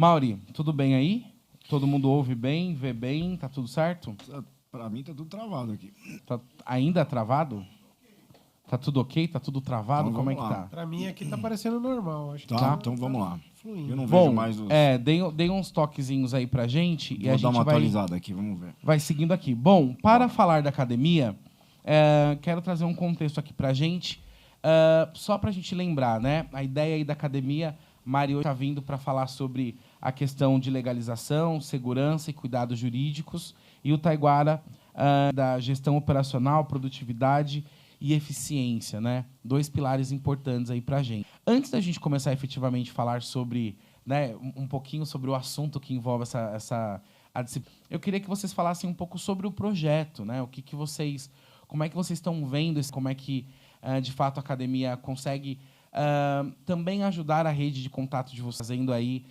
Mauri, tudo bem aí? Todo mundo ouve bem, vê bem, tá tudo certo? Para mim tá tudo travado aqui. Tá ainda travado? Tá tudo ok? Tá tudo travado? Então Como é vamos que lá. tá? Pra mim aqui tá parecendo normal. Acho que Tá, Tá. então vamos lá. fluindo. Eu não vejo Bom, mais os. deem uns toquezinhos aí pra gente e a Vou dar gente uma vai, atualizada aqui, vamos ver. vai seguindo aqui. Bom, para falar da academia, quero trazer um contexto aqui pra gente, só pra gente lembrar, né? A ideia aí da academia, Mário está vindo para falar sobre a questão de legalização, segurança e cuidados jurídicos, e o Taiguara da gestão operacional, produtividade e eficiência, né? Dois pilares importantes aí para a gente. Antes da gente começar efetivamente a falar sobre, né, um pouquinho sobre o assunto que envolve a disciplina, eu queria que vocês falassem um pouco sobre o projeto, né? Como é que vocês estão vendo isso, como é que de fato a academia consegue também ajudar a rede de contato de vocês, fazendo aí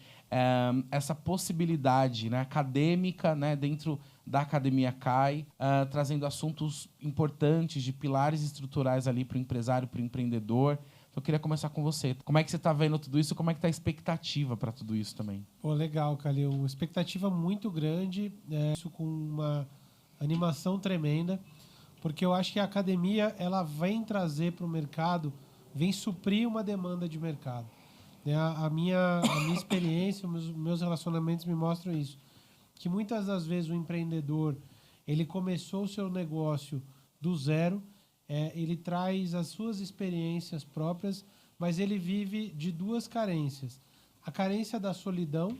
essa possibilidade, né, acadêmica, né, dentro da Academia CAI, trazendo assuntos importantes de pilares estruturais ali para o empresário, para o empreendedor. Então, eu queria começar com você. Como é que você está vendo tudo isso? Como é que está a expectativa para tudo isso também? Pô, legal, Calil. Uma expectativa muito grande, isso com uma animação tremenda, porque eu acho que a academia ela vem trazer para o mercado, vem suprir uma demanda de mercado. A minha experiência, os meus relacionamentos me mostram isso. Que muitas das vezes o empreendedor ele começou o seu negócio do zero, ele traz as suas experiências próprias, mas ele vive de duas carências. A carência da solidão,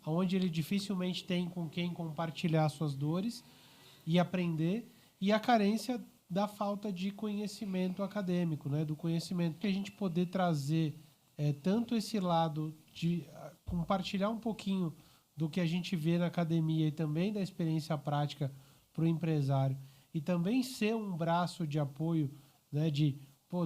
onde ele dificilmente tem com quem compartilhar suas dores e aprender, e a carência da falta de conhecimento acadêmico, né? Do conhecimento que a gente poder trazer tanto esse lado de compartilhar um pouquinho do que a gente vê na academia e também da experiência prática para o empresário e também ser um braço de apoio, né, de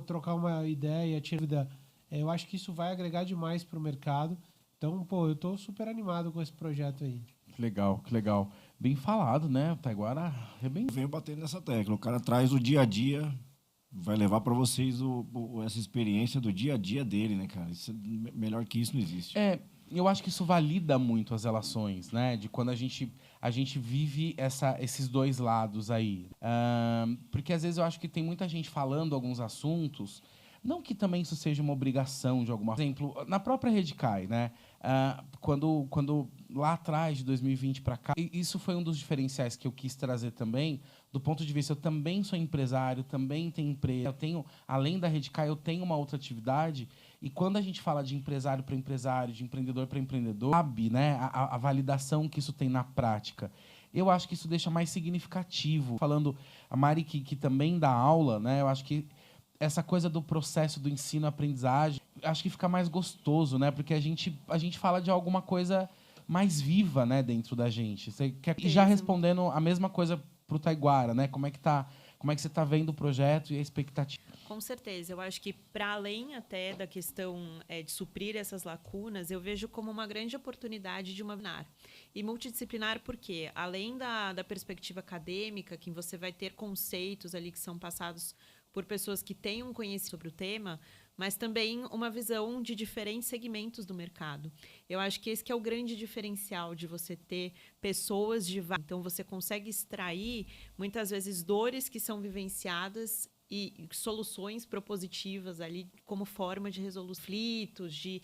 trocar uma ideia, tirar dúvida, eu acho que isso vai agregar demais para o mercado. Então, eu estou super animado com esse projeto aí. Que legal, que legal. Bem falado, né? O Taiguara é bem... Eu venho batendo nessa tecla. O cara traz o dia a dia, vai levar para vocês essa experiência do dia a dia dele, né, cara? Melhor que isso não existe. Eu acho que isso valida muito as relações, né? De quando a gente vive esses dois lados aí. Porque às vezes eu acho que tem muita gente falando alguns assuntos, não que também isso seja uma obrigação de alguma... Por exemplo, na própria Redcai, né? Quando lá atrás, de 2020 para cá, isso foi um dos diferenciais que eu quis trazer também, do ponto de vista, eu também sou empresário, também tenho empresa, eu tenho, além da Redcai, eu tenho uma outra atividade, e quando a gente fala de empresário para empresário, de empreendedor para empreendedor, sabe, né, a validação que isso tem na prática. Eu acho que isso deixa mais significativo. Falando, a Mari, que também dá aula, né, eu acho que essa coisa do processo do ensino-aprendizagem, acho que fica mais gostoso, né? Porque a gente fala de alguma coisa mais viva, né, dentro da gente. E já respondendo a mesma coisa para o Taiguara, né? Como é que você está vendo o projeto e a expectativa? Com certeza. Eu acho que, para além até da questão de suprir essas lacunas, eu vejo como uma grande oportunidade de uma webinar. E multidisciplinar porque, além da perspectiva acadêmica, que você vai ter conceitos ali que são passados por pessoas que têm um conhecimento sobre o tema, mas também uma visão de diferentes segmentos do mercado. Eu acho que esse que é o grande diferencial de você ter pessoas de... Então, você consegue extrair, muitas vezes, dores que são vivenciadas e soluções propositivas ali como forma de resolver conflitos, de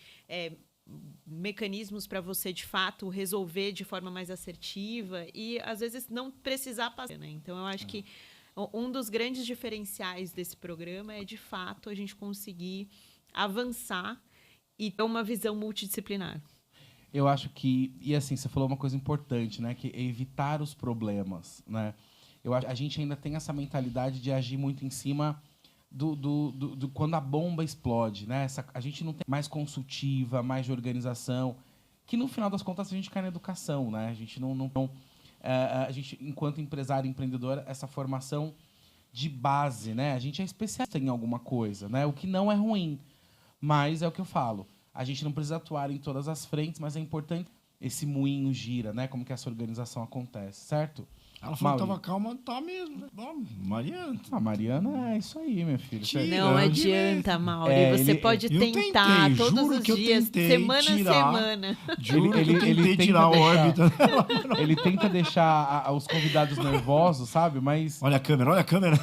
mecanismos para você, de fato, resolver de forma mais assertiva e, às vezes, não precisar passar, né? Então, eu acho que um dos grandes diferenciais desse programa é, de fato, a gente conseguir avançar e ter uma visão multidisciplinar. Eu acho que... E assim, você falou uma coisa importante, né? Que é evitar os problemas, né? A gente ainda tem essa mentalidade de agir muito em cima do quando a bomba explode, né? A gente não tem mais consultiva, mais de organização, que, no final das contas, a gente cai na educação, né? A gente a gente, enquanto empresário e empreendedor, essa formação de base, né? A gente é especialista em alguma coisa, né? O que não é ruim, mas é o que eu falo. A gente não precisa atuar em todas as frentes, mas é importante esse moinho gira, né? Como que essa organização acontece, certo? Ela falou que Mauri. tava calma, tá mesmo. Né? Bom, Mariana. A Mariana é isso aí, meu filho. Tira. Não Grande adianta, Mauri. É, Você ele- pode eu tentar tentei, todos juro os que eu dias, tentei semana tirar. a semana. Juro Ele- que eu ele tentei tenta tirar a deixar- órbita. Ele tenta deixar os convidados nervosos, sabe? Mas, Olha a câmera, olha a câmera.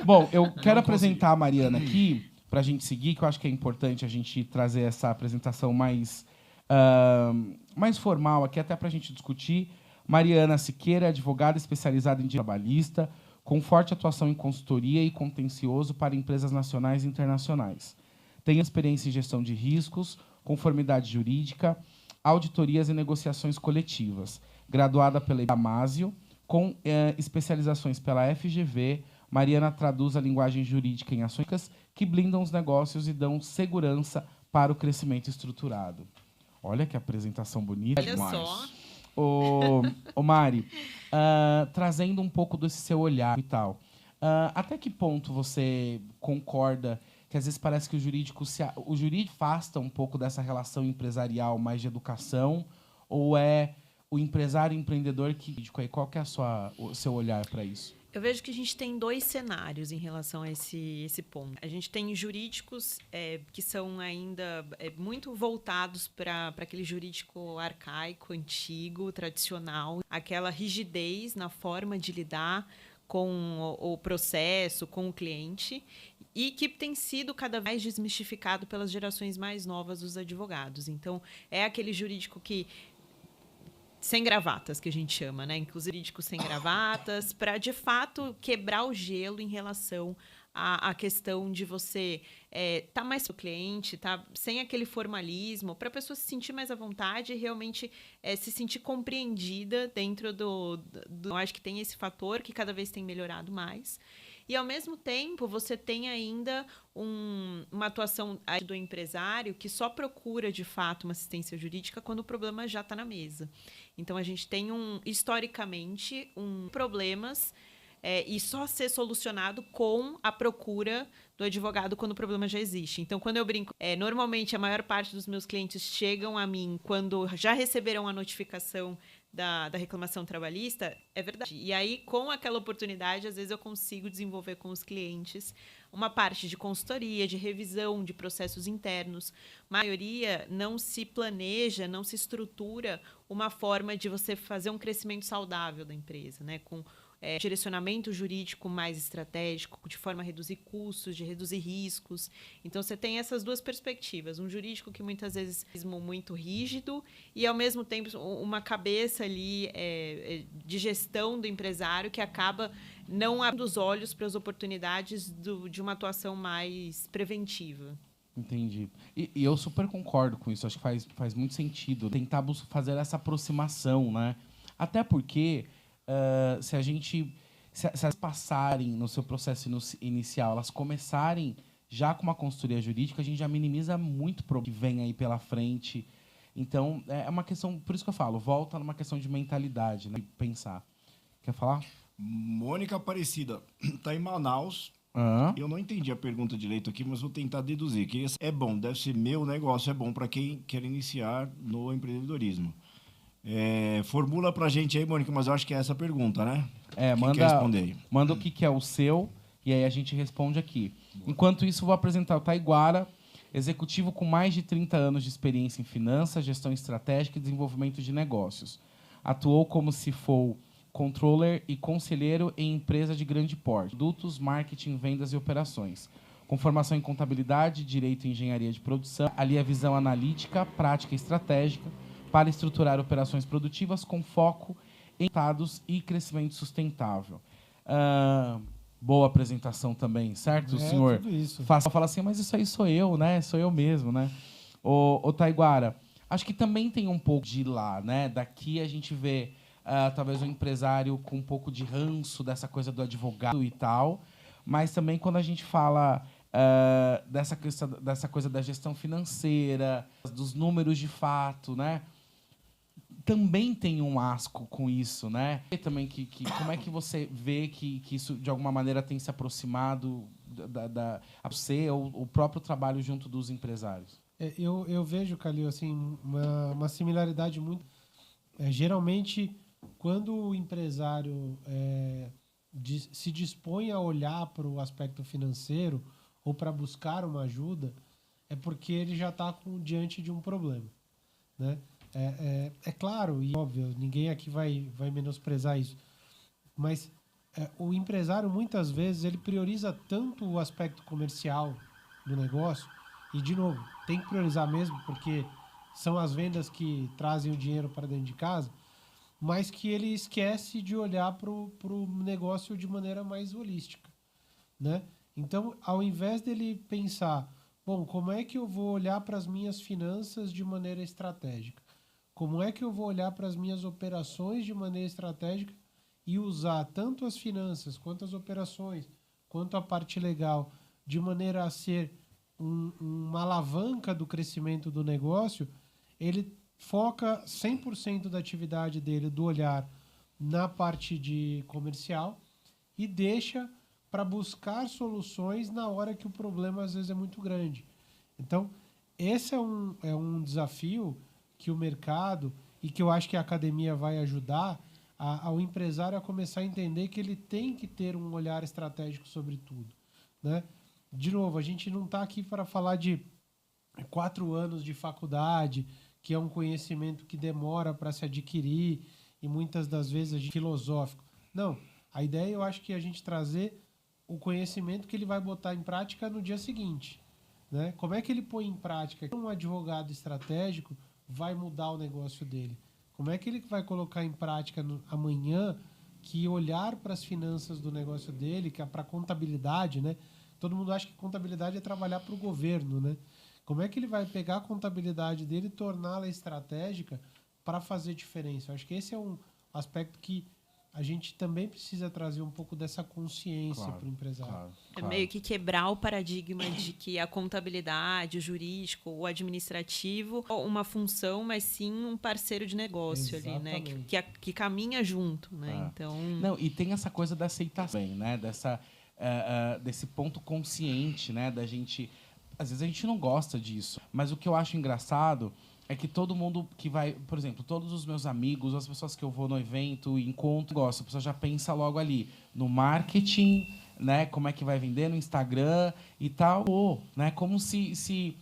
bom, eu quero apresentar a Mariana aqui, pra gente seguir, que eu acho que é importante a gente trazer essa apresentação mais formal aqui, até pra gente discutir. Mariana Siqueira, advogada especializada em direito trabalhista, com forte atuação em consultoria e contencioso para empresas nacionais e internacionais. Tem experiência em gestão de riscos, conformidade jurídica, auditorias e negociações coletivas. Graduada pela Damásio, com especializações pela FGV, Mariana traduz a linguagem jurídica em ações que blindam os negócios e dão segurança para o crescimento estruturado. Olha que apresentação bonita. Olha só. Ô Mari, trazendo um pouco desse seu olhar e tal, até que ponto você concorda que às vezes parece que o jurídico afasta um pouco dessa relação empresarial mais de educação, ou é o empresário empreendedor que... Qual que é o seu olhar para isso? Eu vejo que a gente tem dois cenários em relação a esse ponto. A gente tem jurídicos que são ainda muito voltados para aquele jurídico arcaico, antigo, tradicional, aquela rigidez na forma de lidar com o processo, com o cliente, e que tem sido cada vez mais desmistificado pelas gerações mais novas dos advogados. Então, é aquele jurídico que sem gravatas, que a gente chama, né? Inclusive jurídicos sem gravatas, para, de fato, quebrar o gelo em relação à questão de você tá mais com o cliente, tá sem aquele formalismo, para a pessoa se sentir mais à vontade e realmente se sentir compreendida dentro do... Eu acho que tem esse fator que cada vez tem melhorado mais. E, ao mesmo tempo, você tem ainda uma atuação do empresário que só procura, de fato, uma assistência jurídica quando o problema já está na mesa. Então, a gente tem, historicamente, problemas e só ser solucionado com a procura do advogado quando o problema já existe. Então, quando eu brinco, normalmente a maior parte dos meus clientes chegam a mim quando já receberam a notificação da reclamação trabalhista, é verdade. E aí, com aquela oportunidade, às vezes eu consigo desenvolver com os clientes uma parte de consultoria, de revisão de processos internos. A maioria não se planeja, não se estrutura uma forma de você fazer um crescimento saudável da empresa, né? Com direcionamento jurídico mais estratégico, de forma a reduzir custos, de reduzir riscos. Então, você tem essas duas perspectivas. Um jurídico que muitas vezes é muito rígido e, ao mesmo tempo, uma cabeça ali de gestão do empresário que acaba não abrindo os olhos para as oportunidades de uma atuação mais preventiva. Entendi. E eu super concordo com isso. Acho que faz muito sentido tentar fazer essa aproximação, né? Até porque... se elas passarem no seu processo inicial, elas começarem já com uma consultoria jurídica, a gente já minimiza muito o problema que vem aí pela frente. Então, é uma questão, por isso que eu falo, volta numa questão de mentalidade, né? De pensar. Quer falar? Mônica Aparecida está em Manaus. Eu não entendi a pergunta direito aqui, mas vou tentar deduzir. Que é bom, deve ser meu negócio, é bom para quem quer iniciar no empreendedorismo. Formula pra gente aí, Mônica, mas eu acho que é essa a pergunta, né? Quem quer responder aí? Manda o que é o seu e aí a gente responde aqui. Enquanto isso, vou apresentar o Taiguara, executivo com mais de 30 anos de experiência em finanças, gestão estratégica e desenvolvimento de negócios. Atuou como CFO, controller e conselheiro em empresa de grande porte, produtos, marketing, vendas e operações. Com formação em contabilidade, direito e engenharia de produção, alia visão analítica, prática e estratégica, para estruturar operações produtivas com foco em resultados e crescimento sustentável. Boa apresentação também, certo, senhor? Tudo isso. Fala assim, mas isso aí sou eu, né? Sou eu mesmo, né? Ô Taiguara, acho que também tem um pouco de lá, né? Daqui a gente vê talvez um empresário com um pouco de ranço dessa coisa do advogado e tal, mas também quando a gente fala dessa coisa da gestão financeira, dos números de fato, né? Também tem um asco com isso, né? E também como é que você vê que isso, de alguma maneira, tem se aproximado a você, ou o próprio trabalho junto dos empresários? Eu vejo, Calil, assim, uma similaridade muito... geralmente, quando o empresário se dispõe a olhar para o aspecto financeiro ou para buscar uma ajuda, é porque ele já está diante de um problema, né? É claro e óbvio, ninguém aqui vai menosprezar isso, mas o empresário, muitas vezes, ele prioriza tanto o aspecto comercial do negócio, e, de novo, tem que priorizar mesmo, porque são as vendas que trazem o dinheiro para dentro de casa, mas que ele esquece de olhar para o negócio de maneira mais holística, né? Então, ao invés dele pensar, bom, como é que eu vou olhar para as minhas finanças de maneira estratégica? Como é que eu vou olhar para as minhas operações de maneira estratégica e usar tanto as finanças, quanto as operações, quanto a parte legal, de maneira a ser uma alavanca do crescimento do negócio, ele foca 100% da atividade dele, do olhar, na parte de comercial e deixa para buscar soluções na hora que o problema, às vezes, é muito grande. Então, esse é um desafio que o mercado, e que eu acho que a academia vai ajudar ao empresário a começar a entender que ele tem que ter um olhar estratégico sobre tudo, né? De novo, a gente não está aqui para falar de 4 anos de faculdade, que é um conhecimento que demora para se adquirir e muitas das vezes é filosófico. Não, a ideia eu acho que é a gente trazer o conhecimento que ele vai botar em prática no dia seguinte, né? Como é que ele põe em prática? Um advogado estratégico vai mudar o negócio dele. Como é que ele vai colocar em prática amanhã que olhar para as finanças do negócio dele, que é para a contabilidade, né? Todo mundo acha que contabilidade é trabalhar para o governo, né? Como é que ele vai pegar a contabilidade dele e torná-la estratégica para fazer diferença? Eu acho que esse é um aspecto que a gente também precisa trazer um pouco dessa consciência para o empresário. Claro. É meio que quebrar o paradigma de que a contabilidade, o jurídico, o administrativo é uma função, mas sim um parceiro de negócio. Exatamente. Ali, né? Que caminha junto, né? Então... Não, e tem essa coisa da aceitação, né? Desse ponto consciente, né? Da gente... Às vezes a gente não gosta disso, mas o que eu acho engraçado é que todo mundo que vai... Por exemplo, todos os meus amigos, as pessoas que eu vou no evento, encontro, gosto, a pessoa já pensa logo ali no marketing, né? Como é que vai vender no Instagram e tal. Né? Como se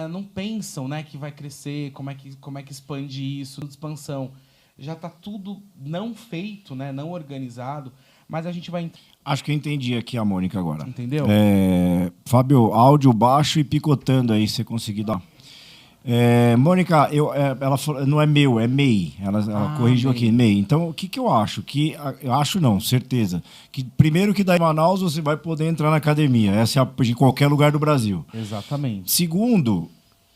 não pensam, né, que vai crescer, como é que expande isso, expansão. Já está tudo não feito, né? Não organizado, mas a gente vai... Acho que eu entendi aqui a Mônica agora. Entendeu? Fábio, áudio baixo e picotando aí, se você conseguir dar. Mônica, ela falou, não é meu, é MEI. Ela corrigiu MEI. Aqui, MEI. Então, o que eu acho? Eu acho não, certeza. Que primeiro que daí em Manaus você vai poder entrar na academia. Essa é de qualquer lugar do Brasil. Exatamente. Segundo,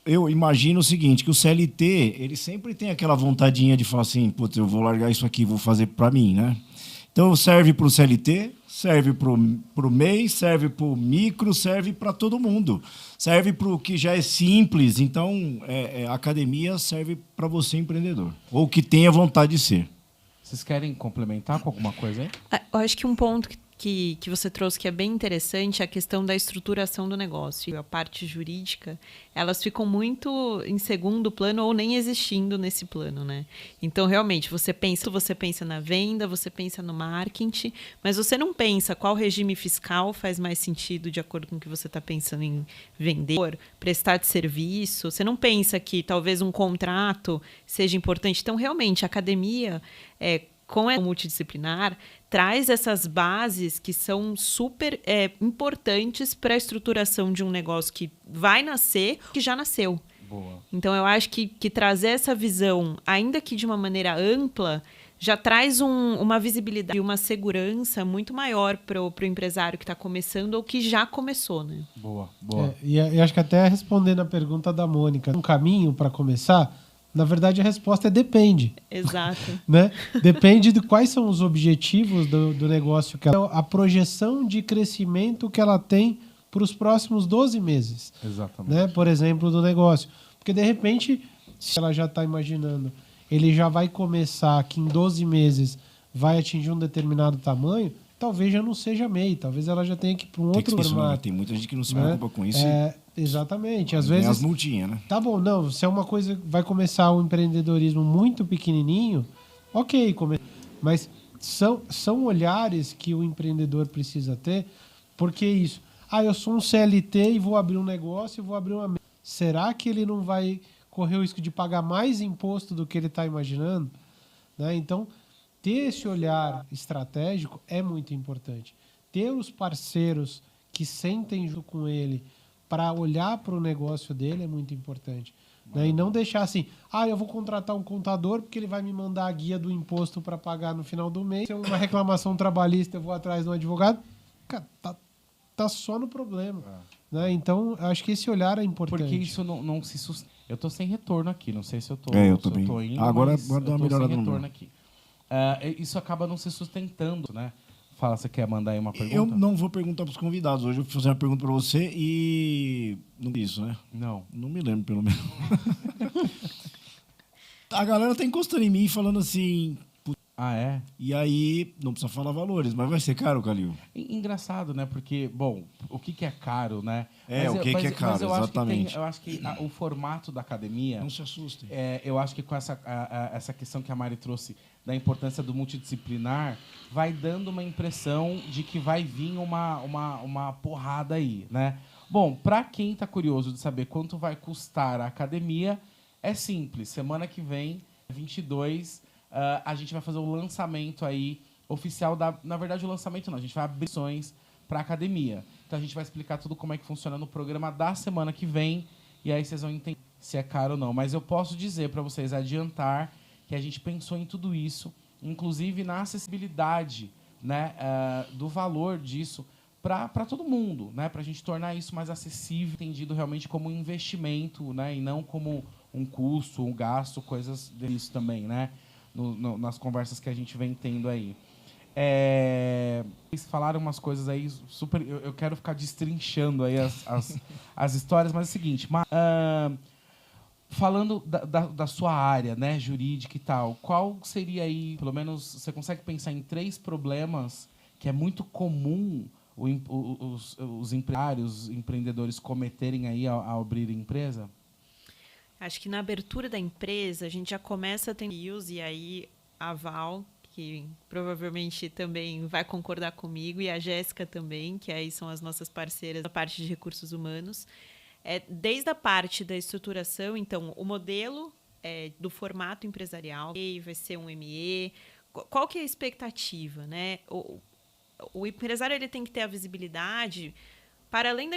eu imagino o seguinte, que o CLT, ele sempre tem aquela vontadinha de falar assim, putz, eu vou largar isso aqui, vou fazer para mim, né? Então, serve para o CLT, serve para o MEI, serve para o micro, serve para todo mundo. Serve para o que já é simples. Então, a academia serve para você, empreendedor. Ou que tenha vontade de ser. Vocês querem complementar com alguma coisa aí? Eu acho que um ponto que você trouxe que é bem interessante é a questão da estruturação do negócio. A parte jurídica, elas ficam muito em segundo plano ou nem existindo nesse plano, né? Então, realmente, você pensa na venda, você pensa no marketing, mas você não pensa qual regime fiscal faz mais sentido de acordo com o que você está pensando em vender, prestar de serviço. Você não pensa que talvez um contrato seja importante. Então, realmente, a academia, com a multidisciplinar, traz essas bases que são super importantes para a estruturação de um negócio que vai nascer, que já nasceu. Boa. Então, eu acho que trazer essa visão, ainda que de uma maneira ampla, já traz uma visibilidade e uma segurança muito maior para o empresário que está começando ou que já começou, né? Boa. E acho que até respondendo a pergunta da Mônica, um caminho para começar... Na verdade, a resposta é depende. Exato. Né? Depende de quais são os objetivos do negócio, a projeção de crescimento que ela tem para os próximos 12 meses. Exatamente. Né? Por exemplo, do negócio. Porque, de repente, se ela já está imaginando, ele já vai começar que em 12 meses vai atingir um determinado tamanho, talvez já não seja MEI, talvez ela já tenha que ir para um outro formato. Tem muita gente que não se preocupa com isso. Exatamente. Às vezes, as multinhas, né? Tá bom, não. Se é uma coisa vai começar o empreendedorismo muito pequenininho, Ok, mas são olhares que o empreendedor precisa ter, porque isso. Eu sou um CLT e vou abrir um negócio e vou abrir uma... Será que ele não vai correr o risco de pagar mais imposto do que ele está imaginando? Né? Então, ter esse olhar estratégico é muito importante. Ter os parceiros que sentem junto com ele para olhar para o negócio dele é muito importante. Né? E não deixar assim, eu vou contratar um contador porque ele vai me mandar a guia do imposto para pagar no final do mês. Se é uma reclamação trabalhista, eu vou atrás de um advogado. Cara, tá só no problema. Né? Então, acho que esse olhar é importante. Porque isso não se sustenta. Eu tô sem retorno aqui, não sei se eu tô, eu também. eu tô indo, agora mas dá uma eu tô melhorada sem no retorno meu. aqui. Isso acaba não se sustentando, né? Fala, você quer mandar aí uma pergunta? Eu não vou perguntar para os convidados. Hoje eu vou fazer uma pergunta para você e... Não isso, né? Não me lembro, pelo menos. A galera tá encostando em mim falando assim... É? E aí, não precisa falar valores, mas vai ser caro, Calil? Engraçado, né? Porque, bom, o que é caro, né? O que é caro, mas eu exatamente. Acho que o formato da academia... Não se assustem. Eu acho que com essa questão que a Mari trouxe da importância do multidisciplinar, vai dando uma impressão de que vai vir uma porrada aí, né? Bom, para quem está curioso de saber quanto vai custar a academia, é simples. Semana que vem, 22... a gente vai fazer o lançamento aí oficial na verdade, o lançamento não, a gente vai abrir opções para a academia. Então a gente vai explicar tudo como é que funciona no programa da semana que vem e aí vocês vão entender se é caro ou não. Mas eu posso dizer para vocês, adiantar, que a gente pensou em tudo isso, inclusive na acessibilidade, né, do valor disso para todo mundo, né, para a gente tornar isso mais acessível, entendido realmente como um investimento, né, e não como um custo, um gasto, coisas disso também, né? Nas conversas que a gente vem tendo aí. Eles falaram umas coisas aí super... Eu quero ficar destrinchando aí as histórias, mas é o seguinte... falando da sua área, né, jurídica e tal, qual seria aí, pelo menos, você consegue pensar em 3 problemas que é muito comum os empresários, empreendedores cometerem aí ao abrir empresa? Acho que na abertura da empresa, a gente já começa a ter desafios, e aí a Val, que provavelmente também vai concordar comigo, e a Jéssica também, que aí são as nossas parceiras da parte de recursos humanos. Desde a parte da estruturação, então, o modelo do formato empresarial, vai ser um ME, qual que é a expectativa, né? O empresário ele tem que ter a visibilidade para além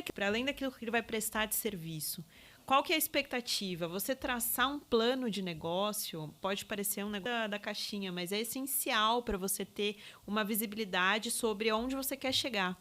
daquilo que ele vai prestar de serviço. Qual que é a expectativa? Você traçar um plano de negócio, pode parecer um negócio da caixinha, mas é essencial para você ter uma visibilidade sobre onde você quer chegar.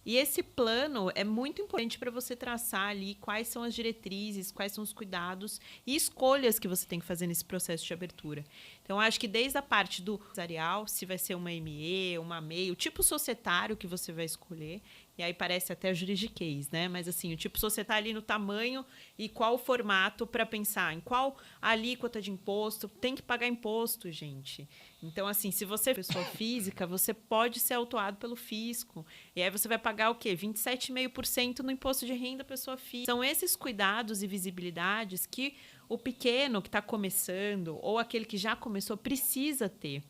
E esse plano é muito importante para você traçar ali quais são as diretrizes, quais são os cuidados e escolhas que você tem que fazer nesse processo de abertura. Então, acho que desde a parte do empresarial, se vai ser uma ME, uma MEI, o tipo societário que você vai escolher, e aí parece até juridiquês, né? Mas assim, o tipo societário ali no tamanho e qual o formato para pensar em qual alíquota de imposto. Tem que pagar imposto, gente. Então, assim, se você é pessoa física, você pode ser autuado pelo fisco. E aí você vai pagar o quê? 27,5% no imposto de renda pessoa física. São esses cuidados e visibilidades que o pequeno que está começando ou aquele que já começou precisa ter.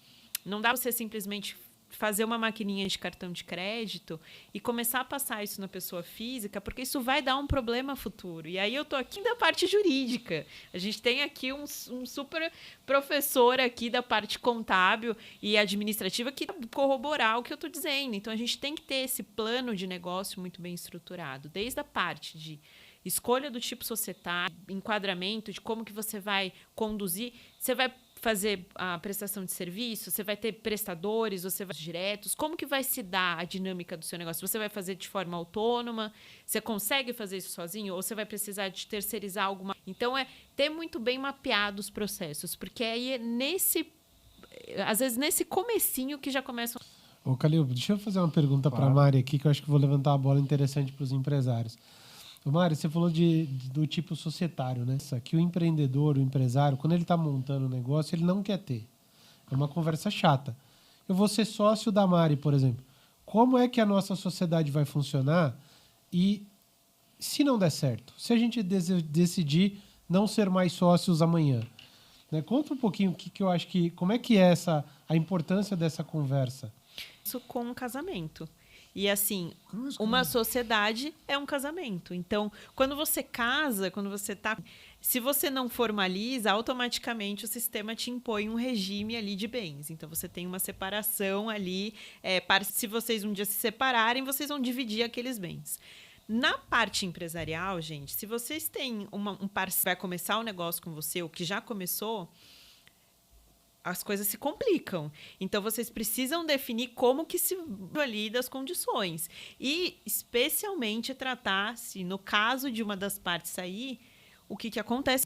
Não dá para você simplesmente fazer uma maquininha de cartão de crédito e começar a passar isso na pessoa física, porque isso vai dar um problema futuro. E aí eu tô aqui da parte jurídica. A gente tem aqui um super professor aqui da parte contábil e administrativa que corroborar o que eu tô dizendo. Então a gente tem que ter esse plano de negócio muito bem estruturado, desde a parte de escolha do tipo societário, enquadramento de como que você vai conduzir, você vai fazer a prestação de serviço, você vai ter prestadores, você vai diretos, como que vai se dar a dinâmica do seu negócio? Você vai fazer de forma autônoma? Você consegue fazer isso sozinho? Ou você vai precisar de terceirizar alguma... Então, ter muito bem mapeado os processos, porque aí às vezes nesse comecinho que já começam... Ô, Calil, deixa eu fazer uma pergunta para a Mari aqui, que eu acho que vou levantar uma bola interessante para os empresários. Ô, Mário, você falou do tipo societário, né? Que o empreendedor, o empresário, quando ele está montando um negócio, ele não quer ter. É uma conversa chata. Eu vou ser sócio da Mari, por exemplo. Como é que a nossa sociedade vai funcionar e se não der certo? Se a gente decidir não ser mais sócios amanhã, Né? Conta um pouquinho que eu acho que... Como é que é a importância dessa conversa? Isso com um casamento. E assim, uma sociedade é um casamento. Então, quando você casa, quando você tá... Se você não formaliza, automaticamente o sistema te impõe um regime ali de bens. Então, você tem uma separação ali. Se vocês um dia se separarem, vocês vão dividir aqueles bens. Na parte empresarial, gente, se vocês têm um parceiro que vai começar o negócio com você, ou que já começou, as coisas se complicam. Então, vocês precisam definir como que se valida as condições. E, especialmente, tratar, se no caso de uma das partes sair, o que acontece.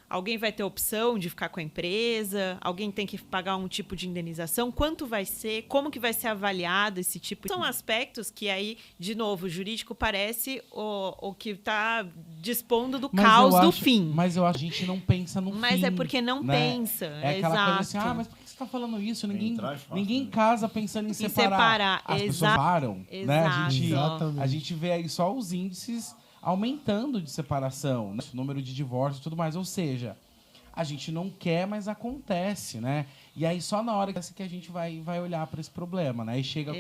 Alguém vai ter opção de ficar com a empresa? Alguém tem que pagar um tipo de indenização? Quanto vai ser? Como que vai ser avaliado esse tipo de... São aspectos que aí, de novo, o jurídico parece o que está dispondo do caos do fim. Mas eu acho que a gente não pensa no fim. Mas é porque não pensa. É aquela coisa assim, mas por que você está falando isso? Ninguém casa pensando em separar. As pessoas param. Né? A gente vê aí só os índices aumentando de separação, né? O número de divórcios e tudo mais. Ou seja, a gente não quer, mas acontece, né? E aí só na hora que a gente vai olhar para esse problema, né? E chega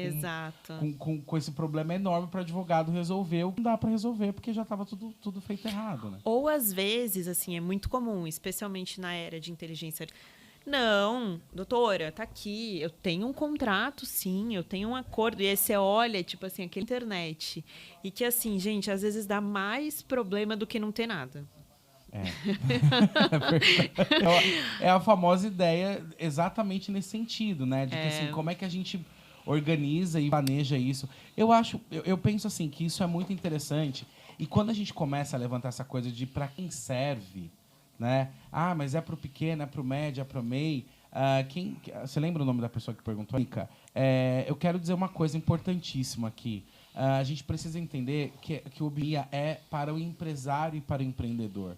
com esse problema enorme para o advogado resolver o que não dá para resolver, porque já estava tudo feito errado, né? Ou às vezes, assim, é muito comum, especialmente na era de inteligência artificial. Não, doutora, tá aqui, eu tenho um contrato, sim, eu tenho um acordo. E aí você olha, tipo assim, aquela internet. E que, assim, gente, às vezes dá mais problema do que não ter nada. É a famosa ideia exatamente nesse sentido, né? De que, assim, como é que a gente organiza e planeja isso. Eu penso, assim, que isso é muito interessante. E quando a gente começa a levantar essa coisa de para quem serve... Né? Mas é para o pequeno, é para o médio, é para o MEI. Você lembra o nome da pessoa que perguntou? Eu quero dizer uma coisa importantíssima aqui. A gente precisa entender que o BIA é para o empresário e para o empreendedor.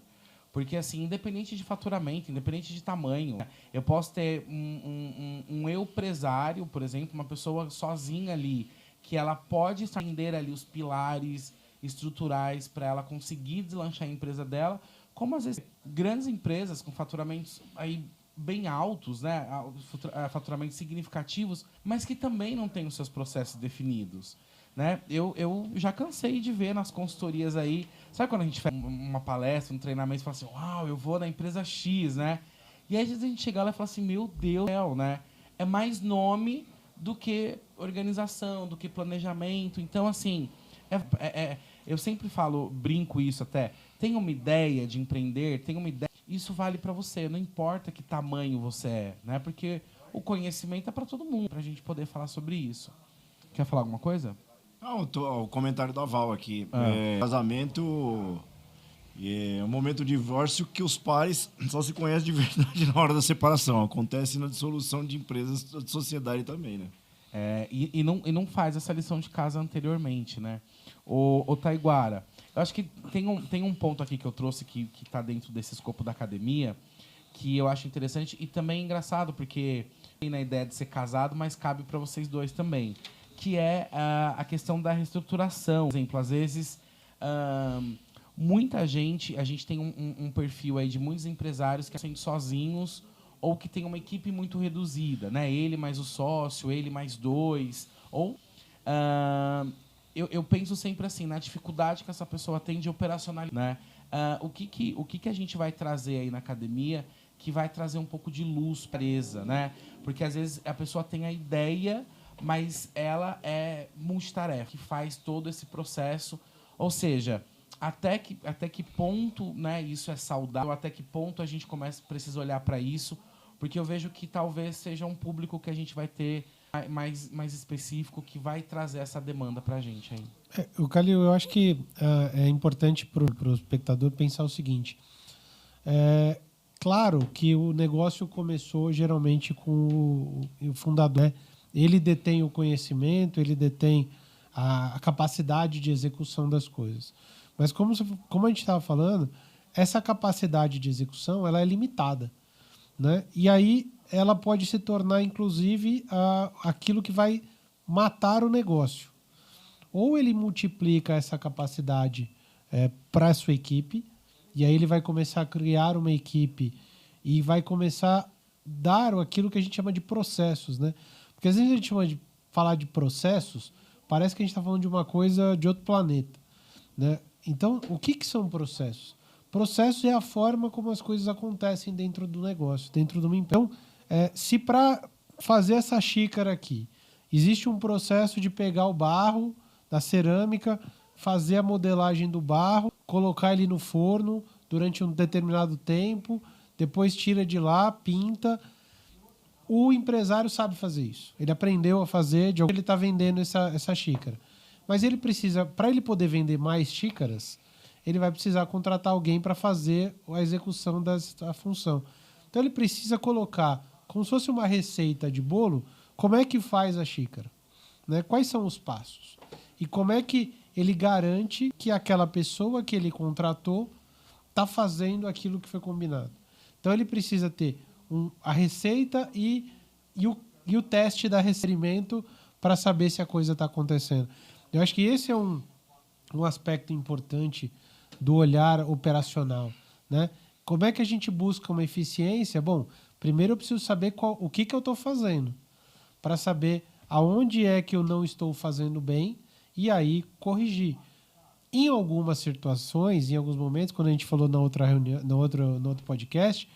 Porque, assim, independente de faturamento, independente de tamanho, eu posso ter um empresário, por exemplo, uma pessoa sozinha ali, que ela pode entender ali os pilares estruturais para ela conseguir deslanchar a empresa dela, como às vezes grandes empresas com faturamentos aí bem altos, né, faturamentos significativos, mas que também não têm os seus processos definidos, né? Eu já cansei de ver nas consultorias aí, sabe quando a gente faz uma palestra, um treinamento e fala assim, uau, eu vou na empresa X, né? E aí às vezes a gente chega lá e fala assim, meu Deus do céu, né? É mais nome do que organização, do que planejamento. Então, assim, eu sempre brinco isso até, tem uma ideia de empreender, isso vale para você, não importa que tamanho você é, né? Porque o conhecimento é para todo mundo, para a gente poder falar sobre isso. Quer falar alguma coisa? O comentário da Val aqui. Casamento é um momento de divórcio que os pares só se conhecem de verdade na hora da separação. Acontece na dissolução de empresas, de sociedade também, né? E não faz essa lição de casa anteriormente, né? O Taiguara, eu acho que tem um ponto aqui que eu trouxe que está dentro desse escopo da academia, que eu acho interessante e também engraçado, porque tem na ideia de ser casado, mas cabe para vocês dois também, que é a questão da reestruturação. Por exemplo, às vezes, a gente tem um perfil aí de muitos empresários que estão sozinhos ou que tem uma equipe muito reduzida, né? Ele mais o sócio, ele mais dois, ou... Eu penso sempre assim, na dificuldade que essa pessoa tem de operacionalizar, né? O que a gente vai trazer aí na academia que vai trazer um pouco de luz presa, né? Porque às vezes a pessoa tem a ideia, mas ela é multitarefa, que faz todo esse processo. Ou seja, até que ponto, né, isso é saudável, até que ponto a gente precisa olhar para isso, porque eu vejo que talvez seja um público que a gente vai ter mais específico, que vai trazer essa demanda para a gente aí. O Calil, eu acho que é importante para o espectador pensar o seguinte. Claro que o negócio começou geralmente com o fundador, né? Ele detém o conhecimento, ele detém a capacidade de execução das coisas. Mas como a gente estava falando, essa capacidade de execução ela é limitada, né? E aí ela pode se tornar, inclusive, aquilo que vai matar o negócio. Ou ele multiplica essa capacidade para a sua equipe, e aí ele vai começar a criar uma equipe e vai começar a dar aquilo que a gente chama de processos, né? Porque às vezes a gente falar de processos, parece que a gente está falando de uma coisa de outro planeta, né? Então, o que são processos? Processo é a forma como as coisas acontecem dentro do negócio, dentro de uma empresa. Então, se para fazer essa xícara aqui, existe um processo de pegar o barro da cerâmica, fazer a modelagem do barro, colocar ele no forno durante um determinado tempo, depois tira de lá, pinta. O empresário sabe fazer isso. Ele aprendeu a fazer, ele está vendendo essa xícara. Mas ele precisa, para ele poder vender mais xícaras, ele vai precisar contratar alguém para fazer a execução da função. Então ele precisa colocar, como se fosse uma receita de bolo, como é que faz a xícara, né? Quais são os passos? E como é que ele garante que aquela pessoa que ele contratou está fazendo aquilo que foi combinado. Então ele precisa ter a receita e o teste da recebimento para saber se a coisa está acontecendo. Eu acho que esse é um aspecto importante do olhar operacional, né? Como é que a gente busca uma eficiência? Bom, primeiro eu preciso saber o que eu estou fazendo, para saber aonde é que eu não estou fazendo bem e aí corrigir. Em algumas situações, em alguns momentos, quando a gente falou na outra reunião, no outro podcast,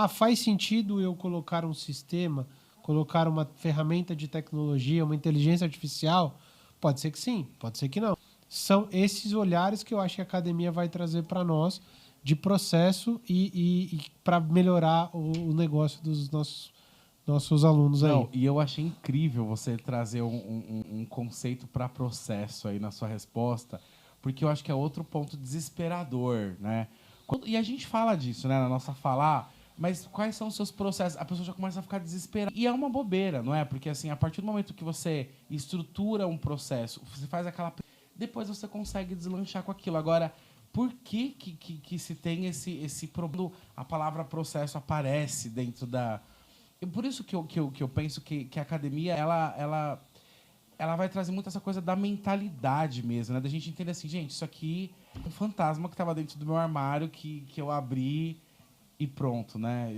faz sentido eu colocar um sistema, colocar uma ferramenta de tecnologia, uma inteligência artificial? Pode ser que sim, pode ser que não. São esses olhares que eu acho que a academia vai trazer para nós de processo e para melhorar o negócio dos nossos alunos aí. Não, e eu achei incrível você trazer um conceito para processo aí na sua resposta, porque eu acho que é outro ponto desesperador, né? E a gente fala disso, né, na nossa fala, mas quais são os seus processos? A pessoa já começa a ficar desesperada. E é uma bobeira, não é? Porque, assim, a partir do momento que você estrutura um processo, você faz aquela... Depois você consegue deslanchar com aquilo. Agora, por que se tem esse problema? A palavra processo aparece dentro da... Por isso que eu penso que a academia, ela vai trazer muito essa coisa da mentalidade mesmo, né? Da gente entender assim, gente, isso aqui é um fantasma que estava dentro do meu armário, que eu abri e pronto, né?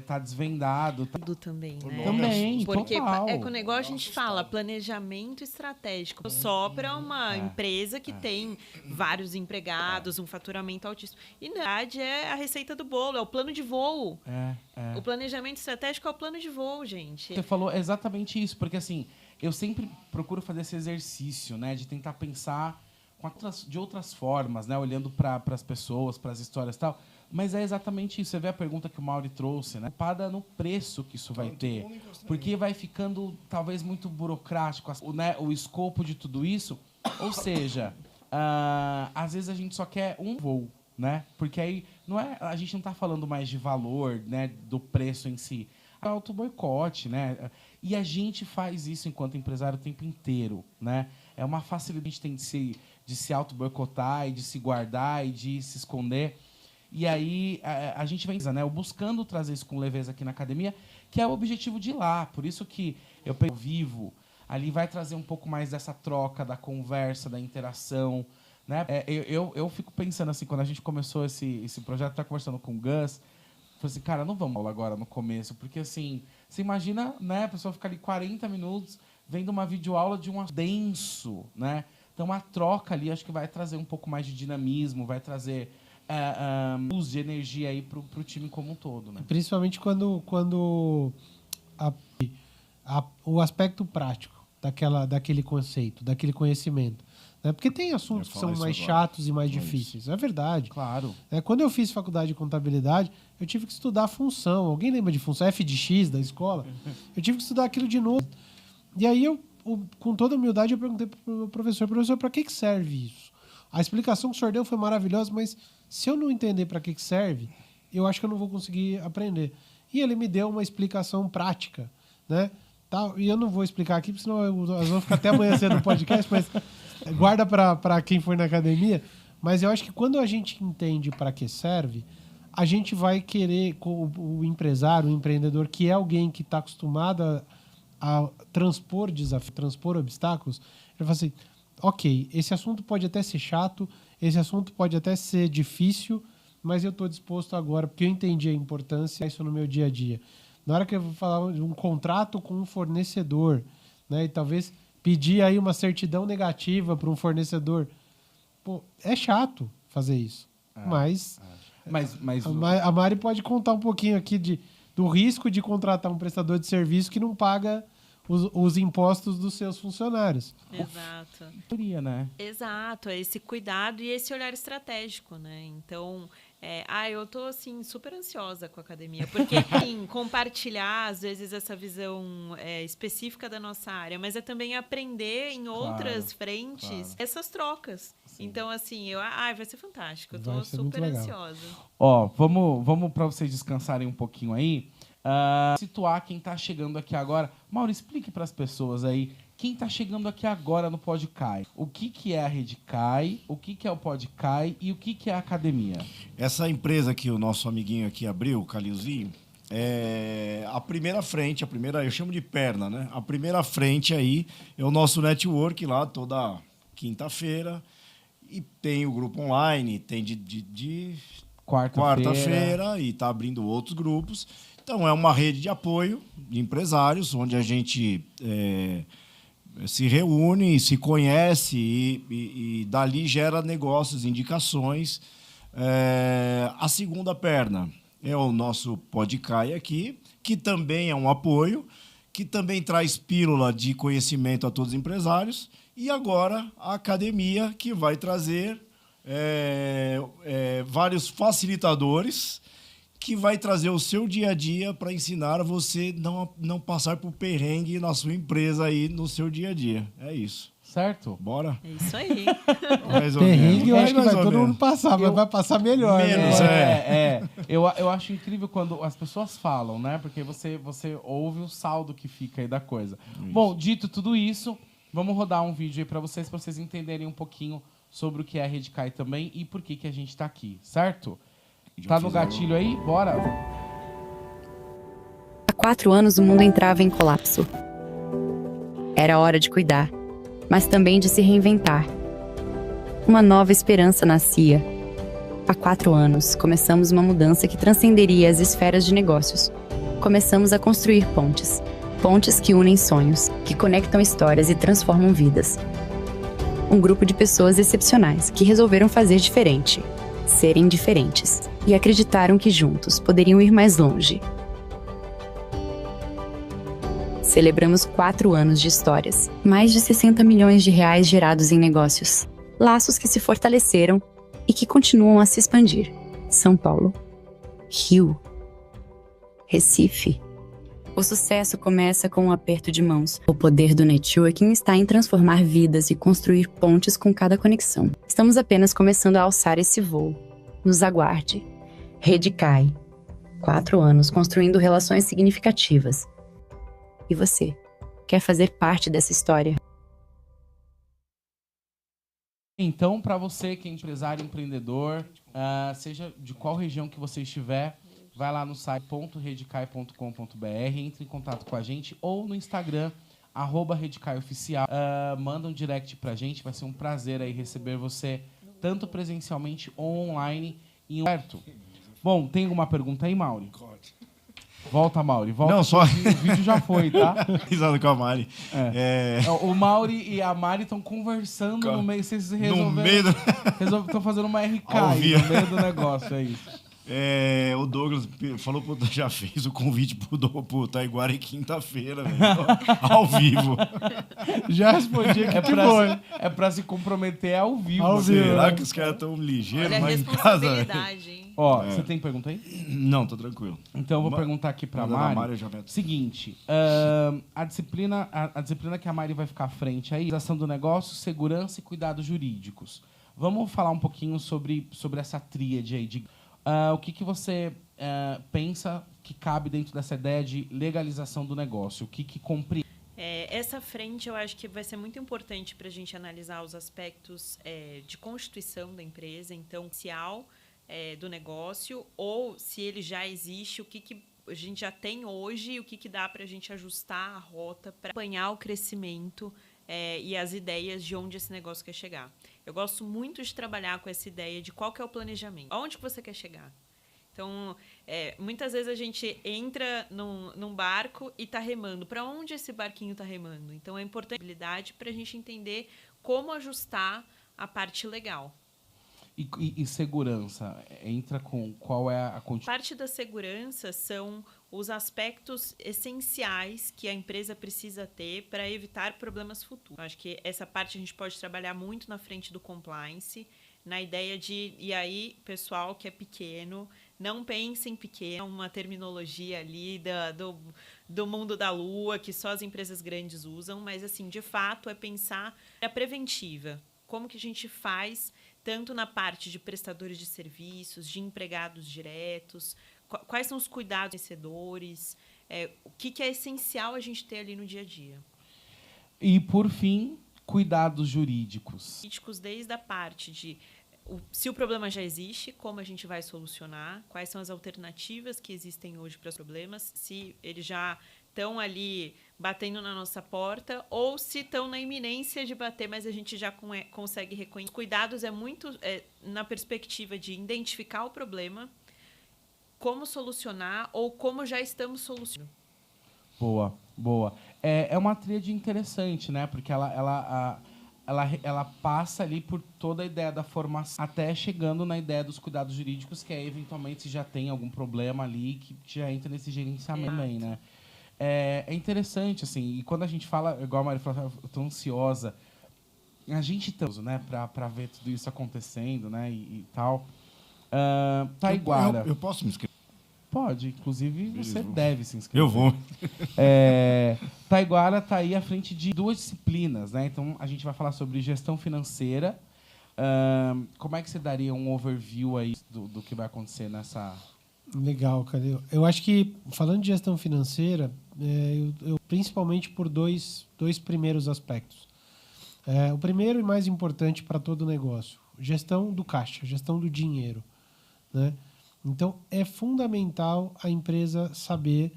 Tá desvendado. Também, né? Também, porque total. É que o negócio a gente fala, planejamento estratégico. Só para uma empresa que tem vários empregados, um faturamento altíssimo. E, na verdade, é a receita do bolo, é o plano de voo. O planejamento estratégico é o plano de voo, gente. Você falou exatamente isso, porque, assim, eu sempre procuro fazer esse exercício, né? De tentar pensar de outras formas, né? Olhando para as pessoas, para as histórias e tal. Mas é exatamente isso. Você vê a pergunta que o Mauri trouxe, né? Preocupada no preço que isso vai ter. Porque vai ficando, talvez, muito burocrático, né? O escopo de tudo isso. Ou seja, às vezes a gente só quer um voo, né? Porque aí a gente não está falando mais de valor, né? Do preço em si. É auto-boicote, né? E a gente faz isso enquanto empresário o tempo inteiro, né? É uma facilidade que a gente tem de se auto-boicotar e de se guardar e de se esconder. E aí a gente vem, né, buscando trazer isso com leveza aqui na academia, que é o objetivo de ir lá. Por isso que eu penso vivo, ali vai trazer um pouco mais dessa troca, da conversa, da interação, né? Eu fico pensando assim, quando a gente começou esse projeto, tá conversando com o Gus, falei assim, cara, não vamos aula agora no começo, porque assim, você imagina, né, a pessoa ficar ali 40 minutos vendo uma videoaula de um denso, né? Então a troca ali acho que vai trazer um pouco mais de dinamismo, vai trazer luz de energia aí pro time como um todo, né? Principalmente quando o aspecto prático daquele conceito, daquele conhecimento, né? Porque tem assuntos que são mais chatos e mais difíceis, é verdade. Claro. Quando eu fiz faculdade de contabilidade, eu tive que estudar a função. Alguém lembra de função? F de X da escola? Eu tive que estudar aquilo de novo. E aí com toda humildade, eu perguntei para o meu professor, para que serve isso? A explicação que o senhor deu foi maravilhosa, mas se eu não entender para que serve, eu acho que eu não vou conseguir aprender. E ele me deu uma explicação prática, né? E eu não vou explicar aqui, porque senão nós vamos ficar até amanhã cedo no podcast, mas guarda para quem for na academia. Mas eu acho que quando a gente entende para que serve, a gente vai querer, o empresário, o empreendedor, que é alguém que está acostumado a transpor desafios, transpor obstáculos, ele fala assim, ok, esse assunto pode até ser chato, esse assunto pode até ser difícil, mas eu estou disposto agora, porque eu entendi a importância disso no meu dia a dia. Na hora que eu vou falar de um contrato com um fornecedor, né, e talvez pedir aí uma certidão negativa para um fornecedor, pô, é chato fazer isso. Mas a Mari pode contar um pouquinho aqui do risco de contratar um prestador de serviço que não paga os impostos dos seus funcionários. Exato. Né? Exato, é esse cuidado e esse olhar estratégico, né? Então, eu tô, assim, super ansiosa com a academia, porque, assim, compartilhar, às vezes, essa visão específica da nossa área, mas é também aprender em outras frentes essas trocas. Sim. Então, assim, vai ser fantástico, eu tô super ansiosa. Ó, vamos para vocês descansarem um pouquinho aí, situar quem está chegando aqui agora. Mauro, explique para as pessoas aí, quem está chegando aqui agora no PodCai. O que é a Redcai, o que é o PodCai e o que é a academia? Essa empresa que o nosso amiguinho aqui abriu, o Calilzinho, é a primeira frente, eu chamo de perna, né? A primeira frente aí é o nosso network lá, toda quinta-feira. E tem o grupo online, tem de quarta-feira e está abrindo outros grupos. Então, é uma rede de apoio de empresários, onde a gente se reúne, se conhece e dali gera negócios, indicações. A segunda perna é o nosso PodCai aqui, que também é um apoio, que também traz pílula de conhecimento a todos os empresários. E agora a academia, que vai trazer vários facilitadores, que vai trazer o seu dia a dia para ensinar você não passar por perrengue na sua empresa aí no seu dia a dia. É isso. Certo? Bora? É isso aí. Perrengue eu acho que vai todo mundo passar, mas vai passar melhor. Menos, né? Eu acho incrível quando as pessoas falam, né? Porque você ouve o saldo que fica aí da coisa. Isso. Bom, dito tudo isso, vamos rodar um vídeo aí para vocês entenderem um pouquinho sobre o que é a Redcai também e por que a gente está aqui, certo? Tá no gatilho aí? Bora! Há 4 anos o mundo entrava em colapso. Era hora de cuidar, mas também de se reinventar. Uma nova esperança nascia. Há 4 anos, começamos uma mudança que transcenderia as esferas de negócios. Começamos a construir pontes. Pontes que unem sonhos, que conectam histórias e transformam vidas. Um grupo de pessoas excepcionais que resolveram fazer diferente, serem diferentes, e acreditaram que juntos poderiam ir mais longe. Celebramos 4 anos de histórias, mais de 60 milhões de reais gerados em negócios, laços que se fortaleceram e que continuam a se expandir. São Paulo, Rio, Recife. O sucesso começa com um aperto de mãos. O poder do networking está em transformar vidas e construir pontes com cada conexão. Estamos apenas começando a alçar esse voo. Nos aguarde. Redcai. 4 anos construindo relações significativas. E você, quer fazer parte dessa história? Então, para você que é empresário, empreendedor, seja de qual região que você estiver, vai lá no site .redcai.com.br, entre em contato com a gente ou no Instagram, @redcaioficial. Manda um direct pra gente, vai ser um prazer aí receber você, tanto presencialmente ou online. Certo? Bom, tem alguma pergunta aí, Mauri? Volta, Mauri. Volta. Não, só... O vídeo já foi, tá? Risada com a Mari. O Mauri e a Mari estão conversando no meio. Vocês resolveram... Estão fazendo uma RK aí, no meio do negócio, é isso. O Douglas falou, já fez o convite pro Taiguara quinta-feira, ao vivo. Já respondi aqui que foi. É pra se comprometer ao vivo. Será que os caras estão ligeiros? Olha a responsabilidade, hein? Ó, você tem pergunta aí? Não, tô tranquilo. Então eu vou perguntar aqui pra Mari. Seguinte, a disciplina que a Mari vai ficar à frente aí, realização do negócio, segurança e cuidados jurídicos. Vamos falar um pouquinho sobre essa tríade aí de... o que você pensa que cabe dentro dessa ideia de legalização do negócio? O que compreende? Essa frente eu acho que vai ser muito importante para a gente analisar os aspectos de constituição da empresa, então, inicial do negócio, ou se ele já existe, o que a gente já tem hoje e o que dá para a gente ajustar a rota para acompanhar o crescimento e as ideias de onde esse negócio quer chegar. Eu gosto muito de trabalhar com essa ideia de qual que é o planejamento. Aonde que você quer chegar? Então, muitas vezes a gente entra num barco e está remando. Para onde esse barquinho está remando? Então, é importante para a gente entender como ajustar a parte legal. E segurança? Entra com qual é a parte da segurança são os aspectos essenciais que a empresa precisa ter para evitar problemas futuros. Acho que essa parte a gente pode trabalhar muito na frente do compliance, na ideia de... E aí, pessoal que é pequeno, não pense em pequeno, é uma terminologia ali do mundo da lua, que só as empresas grandes usam, mas, assim, de fato, é pensar a preventiva. Como que a gente faz, tanto na parte de prestadores de serviços, de empregados diretos, quais são os cuidados dos fornecedores, o que é essencial a gente ter ali no dia a dia. E, por fim, cuidados jurídicos. Jurídicos desde a parte de se o problema já existe, como a gente vai solucionar, quais são as alternativas que existem hoje para os problemas, se eles já estão ali batendo na nossa porta ou se estão na iminência de bater, mas a gente já consegue reconhecer. Cuidados é muito na perspectiva de identificar o problema, como solucionar ou como já estamos solucionando. Boa. É uma tríade interessante, né? Porque ela passa ali por toda a ideia da formação, até chegando na ideia dos cuidados jurídicos, que é eventualmente se já tem algum problema ali, que já entra nesse gerenciamento também, né? É interessante, assim, e quando a gente fala, igual a Mari falou, eu tô ansiosa, a gente tá, né, pra ver tudo isso acontecendo, né, e tal. Taiguara. Eu posso me inscrever? Pode, inclusive você deve se inscrever. Eu vou. Taiguara está aí à frente de 2 disciplinas, né? Então, a gente vai falar sobre gestão financeira. Como é que você daria um overview aí do que vai acontecer nessa... Legal, cara. Eu acho que, falando de gestão financeira, eu principalmente por dois primeiros aspectos. O primeiro e mais importante para todo negócio, gestão do caixa, gestão do dinheiro, né? Então, é fundamental a empresa saber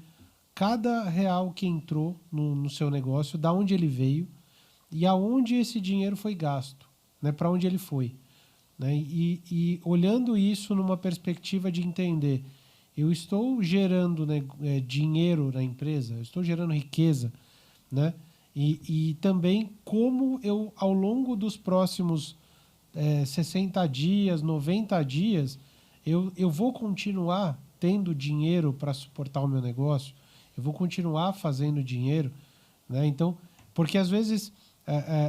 cada real que entrou no seu negócio, da onde ele veio e aonde esse dinheiro foi gasto, né, para onde ele foi. Né? E olhando isso numa perspectiva de entender, eu estou gerando, né, dinheiro na empresa, eu estou gerando riqueza, né? E também como eu, ao longo dos próximos 60 dias, 90 dias... Eu vou continuar tendo dinheiro para suportar o meu negócio, eu vou continuar fazendo dinheiro, né? Então, porque às vezes,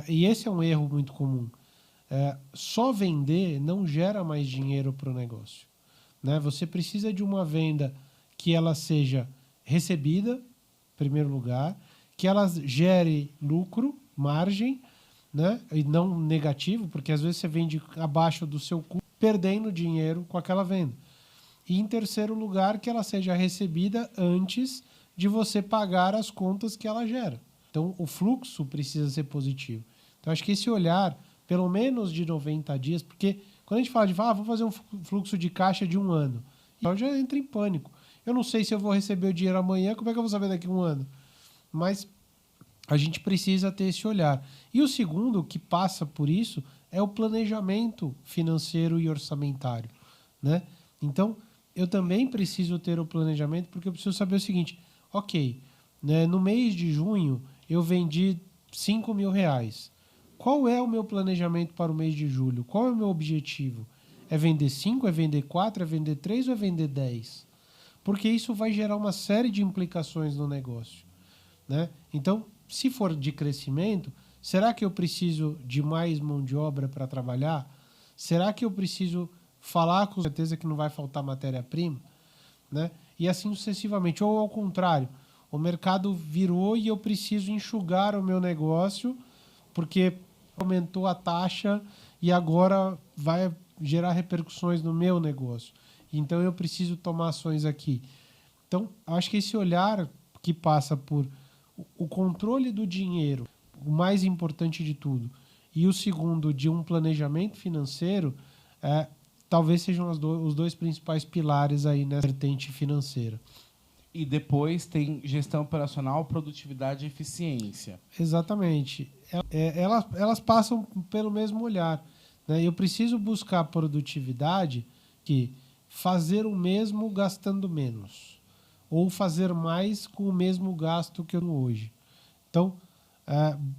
e esse é um erro muito comum, só vender não gera mais dinheiro para o negócio, né? Você precisa de uma venda que ela seja recebida, em primeiro lugar, que ela gere lucro, margem, né? E não negativo, porque às vezes você vende abaixo do seu custo, perdendo dinheiro com aquela venda. E, em terceiro lugar, que ela seja recebida antes de você pagar as contas que ela gera. Então, o fluxo precisa ser positivo. Então, acho que esse olhar, pelo menos de 90 dias, porque quando a gente fala de, vou fazer um fluxo de caixa de 1 ano, eu já entro em pânico. Eu não sei se eu vou receber o dinheiro amanhã, como é que eu vou saber daqui a 1 ano? Mas a gente precisa ter esse olhar. E o segundo, que passa por isso, é o planejamento financeiro e orçamentário, né? Então, eu também preciso ter o planejamento, porque eu preciso saber o seguinte, ok, né, no mês de junho eu vendi R$5.000. Qual é o meu planejamento para o mês de julho? Qual é o meu objetivo? É vender 5, é vender 4, é vender 3 ou é vender 10? Porque isso vai gerar uma série de implicações no negócio, né? Então, se for de crescimento, será que eu preciso de mais mão de obra para trabalhar? Será que eu preciso falar com certeza que não vai faltar matéria-prima? Né? E assim sucessivamente. Ou ao contrário, o mercado virou e eu preciso enxugar o meu negócio porque aumentou a taxa e agora vai gerar repercussões no meu negócio. Então eu preciso tomar ações aqui. Então, acho que esse olhar que passa por o controle do dinheiro, o mais importante de tudo, e o segundo, de um planejamento financeiro, talvez sejam os dois principais pilares aí nessa vertente financeira. E depois tem gestão operacional, produtividade e eficiência. Exatamente. Elas passam pelo mesmo olhar. né? Eu preciso buscar produtividade que fazer o mesmo gastando menos, ou fazer mais com o mesmo gasto que eu tenho hoje. Então,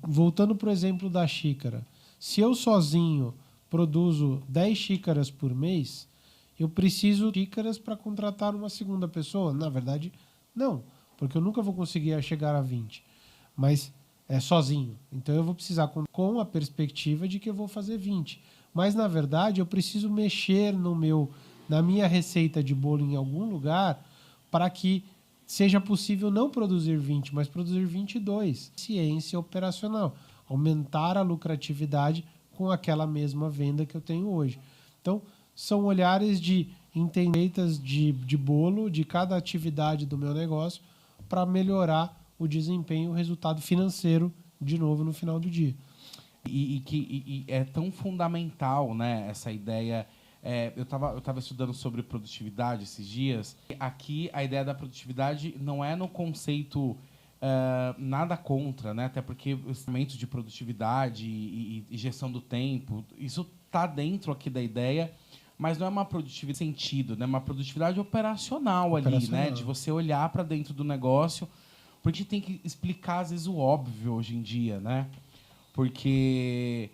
voltando para o exemplo da xícara, se eu sozinho produzo 10 xícaras por mês, eu preciso de xícaras para contratar uma segunda pessoa? Na verdade, não, porque eu nunca vou conseguir chegar a 20, mas sozinho. Então eu vou precisar com a perspectiva de que eu vou fazer 20. Mas, na verdade, eu preciso mexer na minha receita de bolo em algum lugar para que seja possível não produzir 20, mas produzir 22. Ciência operacional. Aumentar a lucratividade com aquela mesma venda que eu tenho hoje. Então, são olhares de receitas de bolo de cada atividade do meu negócio para melhorar o desempenho, o resultado financeiro, de novo, no final do dia. E é tão fundamental, né, essa ideia. Eu tava estudando sobre produtividade esses dias. Aqui, a ideia da produtividade não é no conceito nada contra, né? Até porque o instrumento de produtividade e gestão do tempo, isso está dentro aqui da ideia, mas não é uma produtividade sentido, né? Uma produtividade operacional ali, né? De você olhar para dentro do negócio, porque a gente tem que explicar, às vezes, o óbvio hoje em dia, né? Porque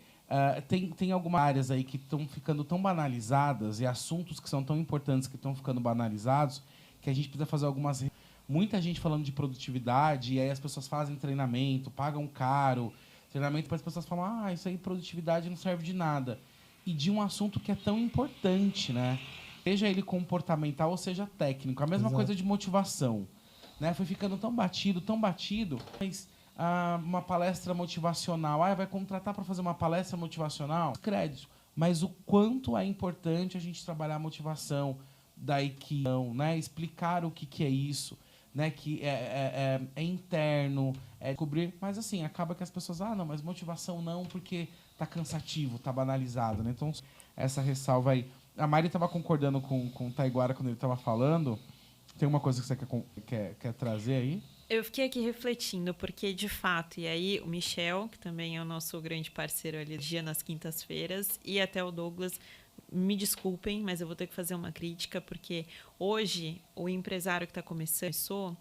tem algumas áreas aí que estão ficando tão banalizadas e assuntos que são tão importantes que estão ficando banalizados que a gente precisa fazer algumas... Muita gente falando de produtividade e aí as pessoas fazem treinamento, pagam caro, treinamento para as pessoas falam isso aí, produtividade não serve de nada. E de um assunto que é tão importante, né? Seja ele comportamental ou seja técnico. A mesma coisa de motivação, né? Foi ficando tão batido, mas... uma palestra motivacional. Vai contratar para fazer uma palestra motivacional? Crédito. Mas o quanto é importante a gente trabalhar a motivação da equipe, né? Explicar o que é isso, né? Que é interno, descobrir. Mas, assim, acaba que as pessoas... não, mas motivação não, porque tá cansativo, tá banalizado, né? Então, essa ressalva aí. A Mari estava concordando com o Taiguara quando ele estava falando. Tem uma coisa que você quer trazer aí? Eu fiquei aqui refletindo, porque, de fato, e aí o Michel, que também é o nosso grande parceiro ali, dia nas quintas-feiras, e até o Douglas, me desculpem, mas eu vou ter que fazer uma crítica, porque hoje o empresário que está começando,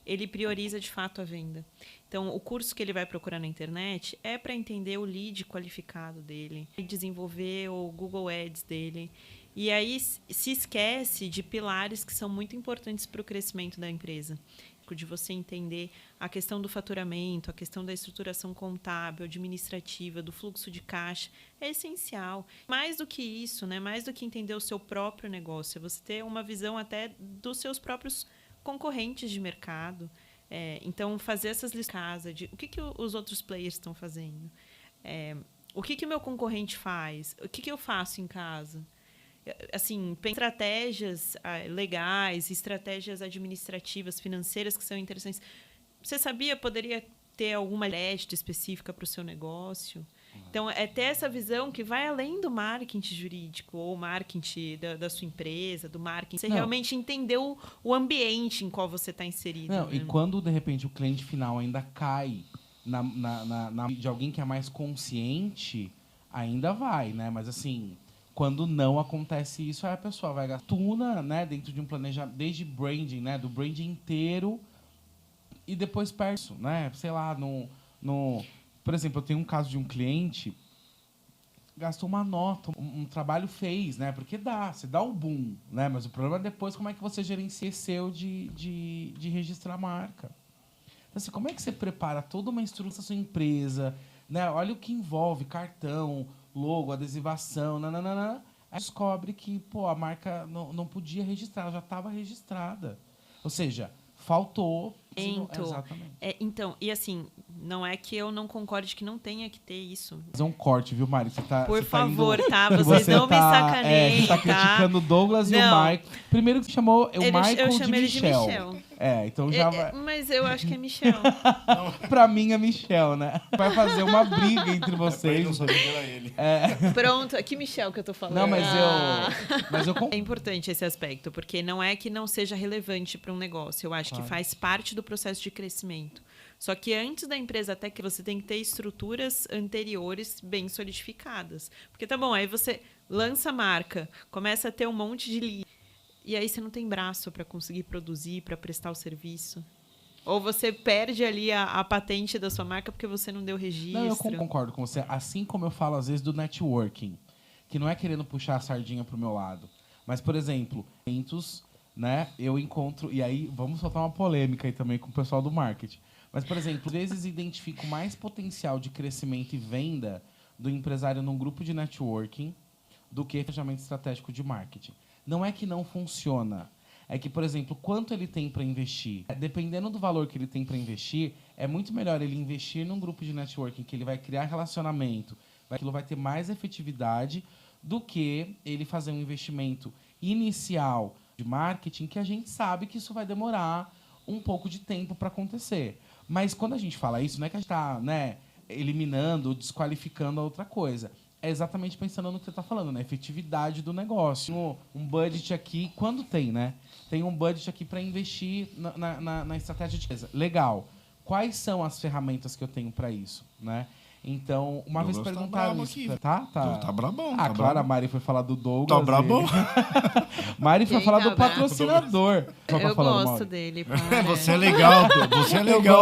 ele prioriza, de fato, a venda. Então, o curso que ele vai procurar na internet é para entender o lead qualificado dele, desenvolver o Google Ads dele, e aí se esquece de pilares que são muito importantes para o crescimento da empresa. De você entender a questão do faturamento, a questão da estruturação contábil, administrativa, do fluxo de caixa, é essencial. Mais do que isso, né? Mais do que entender o seu próprio negócio, é você ter uma visão até dos seus próprios concorrentes de mercado. Então, fazer essas listas de casa, de o que os outros players estão fazendo, o que o meu concorrente faz, o que eu faço em casa. Assim, estratégias legais, estratégias administrativas, financeiras que são interessantes. Você sabia, poderia ter alguma crédito específica para o seu negócio? Então, é ter essa visão que vai além do marketing jurídico ou marketing da sua empresa, do marketing. Você realmente entender o ambiente em qual você está inserido. Não, né? E quando, de repente, o cliente final ainda cai de alguém que é mais consciente, ainda vai, né? Mas, assim... Quando não acontece isso, aí a pessoa vai gastar, né, dentro de um planejamento, desde branding, né, do branding inteiro, e depois perde isso, né? Sei lá, por exemplo, eu tenho um caso de um cliente gastou uma nota, um trabalho fez, né? Porque você dá o boom, né? Mas o problema é depois como é que você gerencia de registrar a marca. Então, assim, como é que você prepara toda uma estrutura da sua empresa, né? Olha o que envolve cartão, logo, adesivação, nananana. Aí descobre que a marca não podia registrar, ela já estava registrada. Ou seja, faltou... Exatamente. Então, e assim, não é que eu não concorde que não tenha que ter isso. Fazer um corte, viu, Mari? Por favor, tá? Vocês não me sacaneiem, você tá criticando o Douglas e o Michael. Primeiro que chamou o Michael eu chamei de ele Michel. de Michel. Então já vai... Mas eu acho que é Michel. Pra mim é Michel, né? Vai fazer uma briga entre vocês. Não sabia que era ele. Pronto, que Michel que eu tô falando. Não, mas eu É importante esse aspecto, porque não é que não seja relevante para um negócio. Eu acho que faz parte do processo de crescimento. Só que antes da empresa empresa até que você tem que ter estruturas anteriores bem solidificadas. Porque tá bom, aí você lança a marca, começa a ter um monte de lead, e aí você não tem braço para conseguir produzir, para prestar o serviço. Ou você perde ali a patente da sua marca porque você não deu registro. Não, eu concordo com você. Assim como eu falo, às vezes, do networking, que não é querendo puxar a sardinha pro meu lado. Mas, por exemplo, né, eu encontro... E aí, vamos soltar uma polêmica aí também com o pessoal do marketing. Mas, por exemplo, às vezes identifico mais potencial de crescimento e venda do empresário num grupo de networking do que planejamento estratégico de marketing. Não é que não funciona. É que, por exemplo, quanto ele tem para investir? Dependendo do valor que ele tem para investir, é muito melhor ele investir num grupo de networking que ele vai criar relacionamento, aquilo vai ter mais efetividade do que ele fazer um investimento inicial de marketing, que a gente sabe que isso vai demorar um pouco de tempo para acontecer. Mas quando a gente fala isso, não é que a gente está, né, eliminando, desqualificando a outra coisa. É exatamente pensando no que você está falando, na efetividade do negócio. Um budget aqui, quando tem, né? Tem um budget aqui para investir na estratégia de empresa. Legal. Quais são as ferramentas que eu tenho para isso, né? Então, uma vez perguntaram isso. Tá brabão. Ah, claro, a Mari foi falar do Douglas. Tá brabão. Mari foi falar do patrocinador. Eu gosto dele. Para. Você é legal,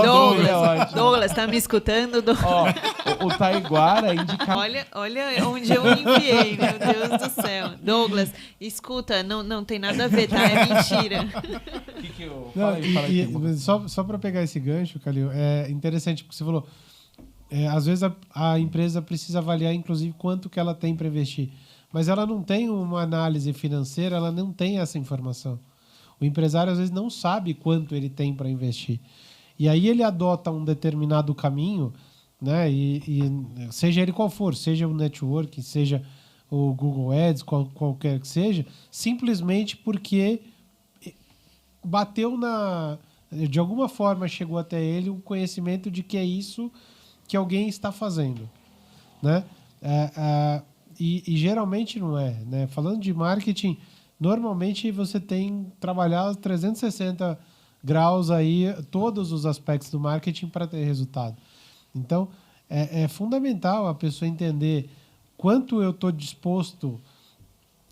Douglas. Douglas, tá me escutando? Ó, o Taiguara indica... Olha onde eu enviei, meu Deus do céu. Douglas, escuta, não tem nada a ver, tá? É mentira. Que eu... Só para pegar esse gancho, Calil, é interessante porque você falou... às vezes a empresa precisa avaliar, inclusive, quanto que ela tem para investir. Mas ela não tem uma análise financeira, ela não tem essa informação. O empresário, às vezes, não sabe quanto ele tem para investir. E aí ele adota um determinado caminho, né? E seja ele qual for, seja o network, seja o Google Ads, qualquer que seja, simplesmente porque bateu de alguma forma chegou até ele o conhecimento de que é isso que alguém está fazendo, né? E geralmente não é, né? Falando de marketing, normalmente você tem que trabalhar 360 graus aí, todos os aspectos do marketing para ter resultado. Então, é fundamental a pessoa entender quanto eu estou disposto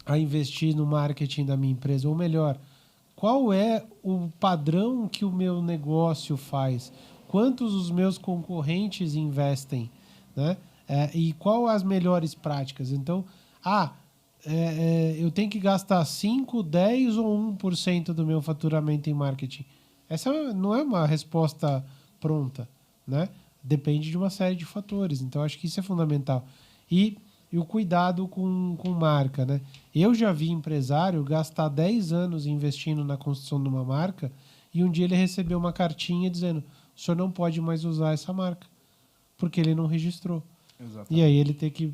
a investir no marketing da minha empresa, ou melhor, qual é o padrão que o meu negócio faz, quantos os meus concorrentes investem, né? E qual as melhores práticas. Então, eu tenho que gastar 5%, 10% ou 1% do meu faturamento em marketing. Essa não é uma resposta pronta, né? Depende de uma série de fatores. Então, acho que isso é fundamental. E o cuidado com marca, né? Eu já vi empresário gastar 10 anos investindo na construção de uma marca e um dia ele recebeu uma cartinha dizendo: o senhor não pode mais usar essa marca, porque ele não registrou. Exatamente. E aí ele tem que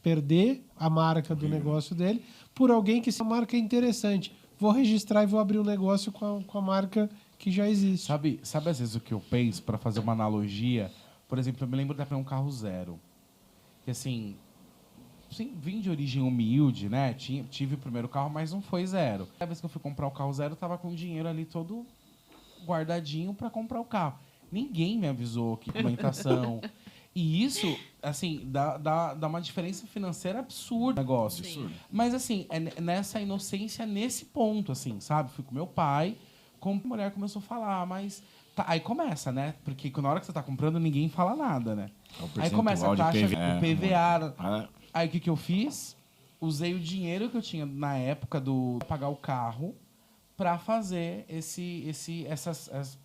perder a marca do negócio dele por alguém que essa marca é interessante. Vou registrar e vou abrir um negócio com a marca que já existe. Sabe às vezes o que eu penso, para fazer uma analogia? Por exemplo, eu me lembro de ter um carro zero. Que assim, vim de origem humilde, né? Tive o primeiro carro, mas não foi zero. A vez que eu fui comprar o carro zero, eu tava com o dinheiro ali todo guardadinho para comprar o carro. Ninguém me avisou que documentação. E isso, assim, dá uma diferença financeira absurda no negócio. Sim. Mas, assim, é nessa inocência, nesse ponto, assim, sabe? Fui com meu pai, como a mulher começou a falar, mas... Tá, aí começa, né? Porque na hora que você tá comprando, ninguém fala nada, né? Aí começa a taxa do PVA. Aí o que eu fiz? Usei o dinheiro que eu tinha na época pra pagar o carro para fazer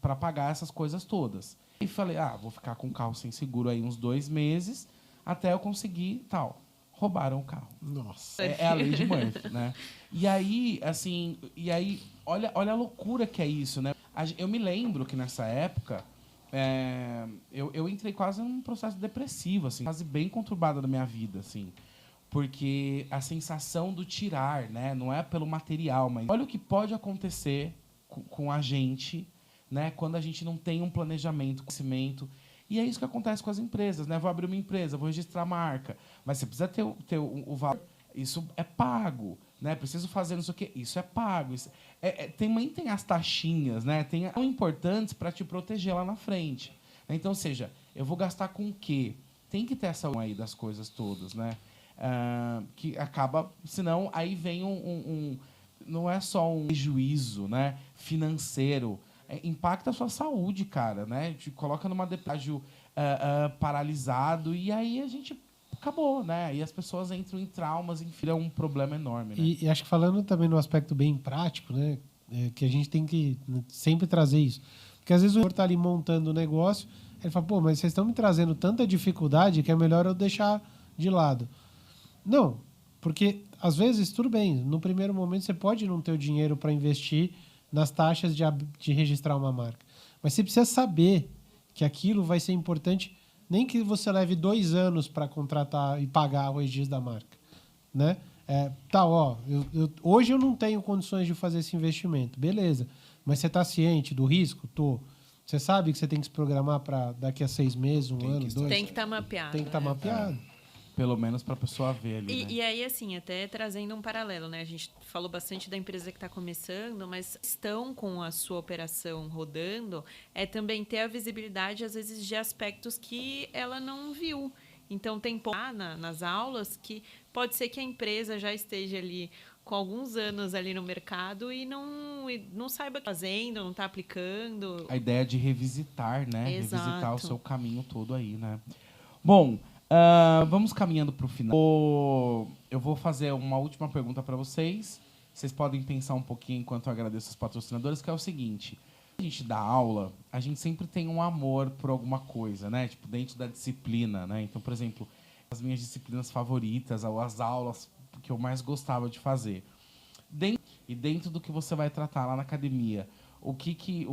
para pagar essas coisas todas. E falei, vou ficar com o carro sem seguro aí uns 2 meses até eu conseguir tal. Roubaram o carro. Nossa. É a lei de Murphy, né? E aí, assim, olha a loucura que é isso, né? Eu me lembro que nessa época eu entrei quase num processo depressivo, assim, fase bem conturbada da minha vida, assim. Porque a sensação do tirar, né? Não é pelo material, mas olha o que pode acontecer com a gente, né? Quando a gente não tem um planejamento, conhecimento. E é isso que acontece com as empresas, né? Vou abrir uma empresa, vou registrar a marca, mas você precisa ter o valor. Isso é pago, né? Preciso fazer não sei o quê. Isso é pago. Também tem as taxinhas, né? São importantes para te proteger lá na frente. Então, ou seja, eu vou gastar com o quê? Tem que ter essa aí das coisas todas, né? Que acaba, senão aí vem não é só um prejuízo, né, financeiro, impacta a sua saúde, cara, né? Te coloca numa depressão paralisado e aí a gente acabou, né? E as pessoas entram em traumas, enfim, é um problema enorme, né? E acho que falando também no aspecto bem prático, né, que a gente tem que sempre trazer isso. Porque às vezes o senhor está ali montando o negócio, ele fala, pô, mas vocês estão me trazendo tanta dificuldade que é melhor eu deixar de lado. Não, porque às vezes, tudo bem, no primeiro momento você pode não ter o dinheiro para investir nas taxas de registrar uma marca. Mas você precisa saber que aquilo vai ser importante, nem que você leve 2 anos para contratar e pagar o registro da marca, né? Hoje eu não tenho condições de fazer esse investimento, beleza. Mas você está ciente do risco? Tô. Você sabe que você tem que se programar para daqui a 6 meses, um ano, 2? Tem que estar mapeado. Tem que estar mapeado. Pelo menos para a pessoa ver ali, né? E aí, assim, até trazendo um paralelo, né? A gente falou bastante da empresa que está começando, mas estão com a sua operação rodando, também ter a visibilidade, às vezes, de aspectos que ela não viu. Então, tem nas aulas que pode ser que a empresa já esteja ali com alguns anos ali no mercado e não saiba o que está fazendo, não está aplicando. A ideia de revisitar, né? Exato. Revisitar o seu caminho todo aí, né? Bom, vamos caminhando para o final. Eu vou fazer uma última pergunta para vocês. Vocês podem pensar um pouquinho enquanto eu agradeço os patrocinadores, que é o seguinte. A gente dá aula, a gente sempre tem um amor por alguma coisa, né? Tipo, dentro da disciplina, né? Então, por exemplo, as minhas disciplinas favoritas, ou as aulas que eu mais gostava de fazer. Dentro do que você vai tratar lá na academia, o que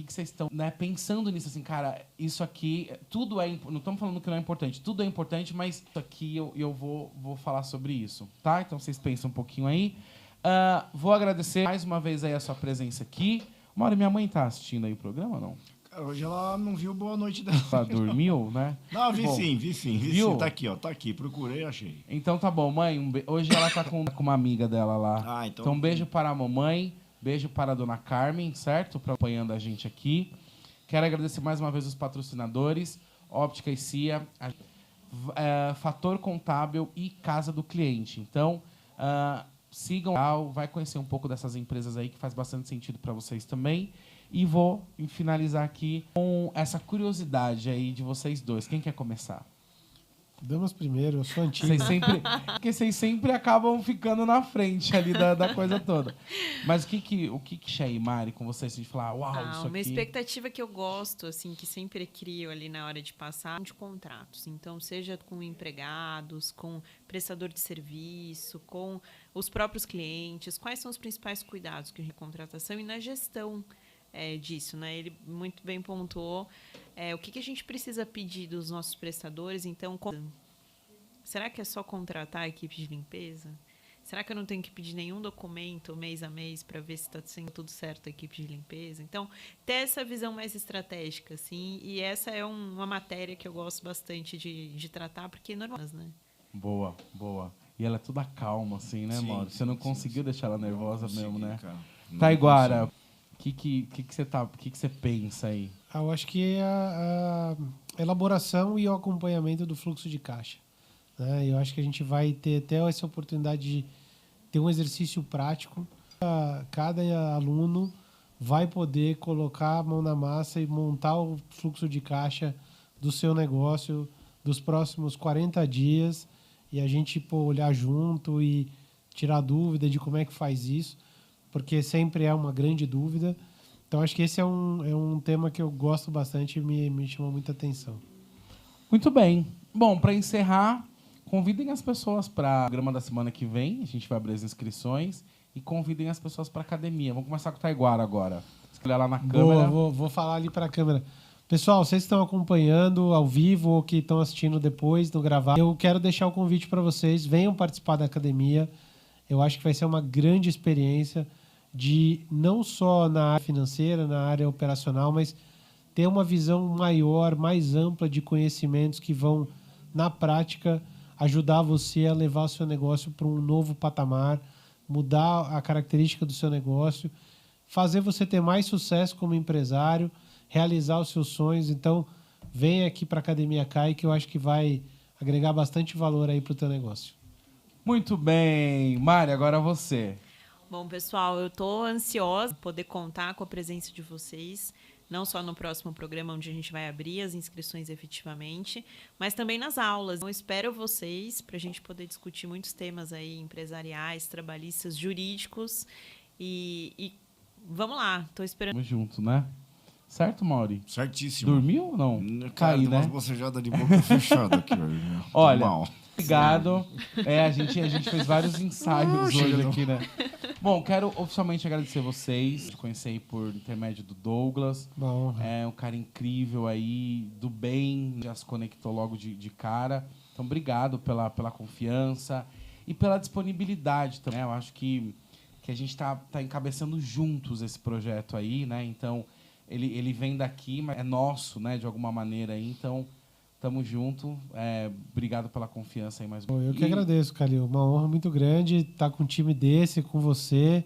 vocês estão, né, pensando nisso, assim, cara, isso aqui, tudo não estamos falando que não é importante, tudo é importante, mas isso aqui eu vou falar sobre isso, tá? Então vocês pensam um pouquinho aí. Vou agradecer mais uma vez aí a sua presença aqui. Mauro, minha mãe tá assistindo aí o programa, não? Hoje ela não viu Boa Noite dela. Ela dormiu, né? Não, vi Bom, sim. viu? Tá aqui, ó. Tá aqui. Procurei, achei. Então tá bom, mãe. Hoje ela tá com uma amiga dela lá. Então um beijo para a mamãe, beijo para a dona Carmen, certo? Acompanhando a gente aqui. Quero agradecer mais uma vez os patrocinadores, Óptica e Cia, Fator Contábil e Casa do Cliente. Então, sigam, vai conhecer um pouco dessas empresas aí que faz bastante sentido para vocês também. E vou finalizar aqui com essa curiosidade aí de vocês dois. Quem quer começar? Damos primeiro, eu sou antigo. Porque vocês sempre acabam ficando na frente ali da coisa toda. Mas o que Chay e Mari, com vocês, de falar, uau, isso aqui... Uma expectativa que eu gosto, assim, que sempre crio ali na hora de passar, de contratos. Então, seja com empregados, com prestador de serviço, com os próprios clientes, quais são os principais cuidados que a contratação e na gestão disso, né? Ele muito bem pontuou o que a gente precisa pedir dos nossos prestadores. Então, será que é só contratar a equipe de limpeza? Será que eu não tenho que pedir nenhum documento mês a mês para ver se está sendo tudo certo a equipe de limpeza? Então, ter essa visão mais estratégica, assim, e essa é uma matéria que eu gosto bastante de tratar, porque é normal, né? Boa. E ela é toda calma, assim, né, Mauro? Você não conseguiu deixar ela nervosa mesmo, né? Taiguara, o que você pensa aí? Eu acho que é a elaboração e o acompanhamento do fluxo de caixa, né? Eu acho que a gente vai ter até essa oportunidade de ter um exercício prático. Cada aluno vai poder colocar a mão na massa e montar o fluxo de caixa do seu negócio dos próximos 40 dias e a gente olhar junto e tirar dúvida de como é que faz isso, porque sempre é uma grande dúvida. Então, acho que esse é um tema que eu gosto bastante e me chama muita atenção. Muito bem. Bom, para encerrar, convidem as pessoas para o programa da semana que vem. A gente vai abrir as inscrições. E convidem as pessoas para a academia. Vamos começar com o Taiguara agora. Escolher lá na câmera. Vou falar ali para a câmera. Pessoal, vocês que estão acompanhando ao vivo ou que estão assistindo depois do gravar, eu quero deixar o convite para vocês. Venham participar da academia. Eu acho que vai ser uma grande experiência de não só na área financeira, na área operacional, mas ter uma visão maior, mais ampla de conhecimentos que vão, na prática, ajudar você a levar o seu negócio para um novo patamar, mudar a característica do seu negócio, fazer você ter mais sucesso como empresário realizar os seus sonhos. Então, vem aqui para a Academia CAI, que eu acho que vai agregar bastante valor aí para o teu negócio. Muito bem. Mari, agora você. Bom, pessoal, eu estou ansiosa por poder contar com a presença de vocês, não só no próximo programa, onde a gente vai abrir as inscrições efetivamente, mas também nas aulas. Então, eu espero vocês para a gente poder discutir muitos temas aí empresariais, trabalhistas, jurídicos e vamos lá, estou esperando. Tamo junto, né? Certo, Mauri? Certíssimo. Dormiu ou não? Cara, Caí, deu umas né? bocejadas de boca fechada aqui. Olha, Mal. obrigado. A gente fez vários ensaios hoje aqui, né? Bom, quero oficialmente agradecer vocês. Te conheci aí por intermédio do Douglas. Bom, É um cara incrível aí, do bem, já se conectou logo de cara. Então, obrigado pela confiança e pela disponibilidade também. Eu acho que a gente tá encabeçando juntos esse projeto aí, né? Então, ele vem daqui, mas é nosso, né? De alguma maneira aí. Então, tamo junto. Obrigado pela confiança aí mais uma vez. eu que agradeço, Calil. Uma honra muito grande estar com um time desse, com você.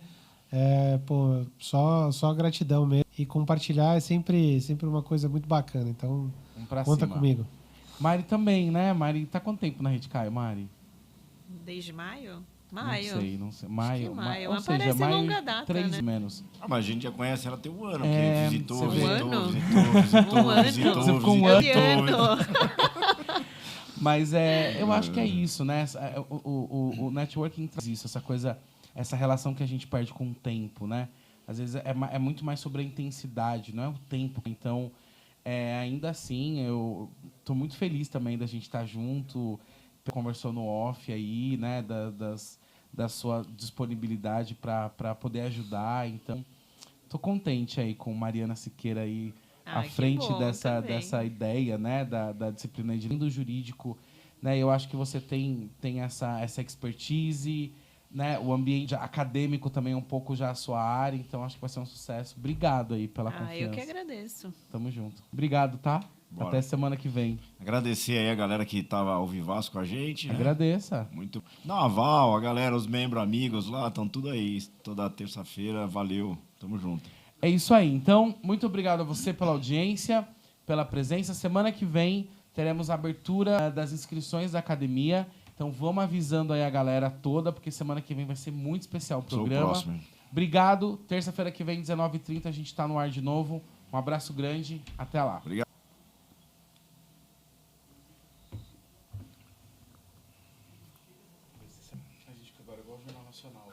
Só gratidão mesmo. E compartilhar é sempre uma coisa muito bacana. Então, Vamos pra conta cima. comigo. Mari também, né? Mari, tá quanto tempo na Rede Caio, Mari? Desde maio? Maio. Não sei. Maio. Maio. Ou Mas seja, parece maio, longa data, 3 né? menos. Mas a gente já conhece ela tem um ano, É, que visitou, você vê. visitou, Um ano? visitou, Um ano? visitou, Você ficou um visitou. ano. Mas eu acho que é isso, né? O networking traz isso, essa coisa, essa relação que a gente perde com o tempo, né? Às vezes é muito mais sobre a intensidade, não é o tempo. Então, ainda assim, eu tô muito feliz também da gente estar junto. Conversou no off aí, né? Da sua disponibilidade para poder ajudar. Então, tô contente aí com Mariana Siqueira aí à Que frente bom, dessa ideia, né, da disciplina de do jurídico, né? Eu acho que você tem essa expertise, né? O ambiente acadêmico também é um pouco já a sua área, então acho que vai ser um sucesso. Obrigado aí pela confiança. Eu que agradeço. Tamo junto. Obrigado, tá? Bora. Até semana que vem. Agradecer aí a galera que tava ao vivaço com a gente, né? Agradeça. Muito. Naval, a galera, os membros, amigos lá, estão tudo aí. Toda terça-feira, valeu. Tamo junto. É isso aí. Então, muito obrigado a você pela audiência, pela presença. Semana que vem teremos a abertura das inscrições da academia. Então, vamos avisando aí a galera toda, porque semana que vem vai ser muito especial o programa. Sou o próximo. Obrigado. Terça-feira que vem, 19h30, a gente está no ar de novo. Um abraço grande. Até lá. Obrigado. A gente agora é igual o Jornal Nacional.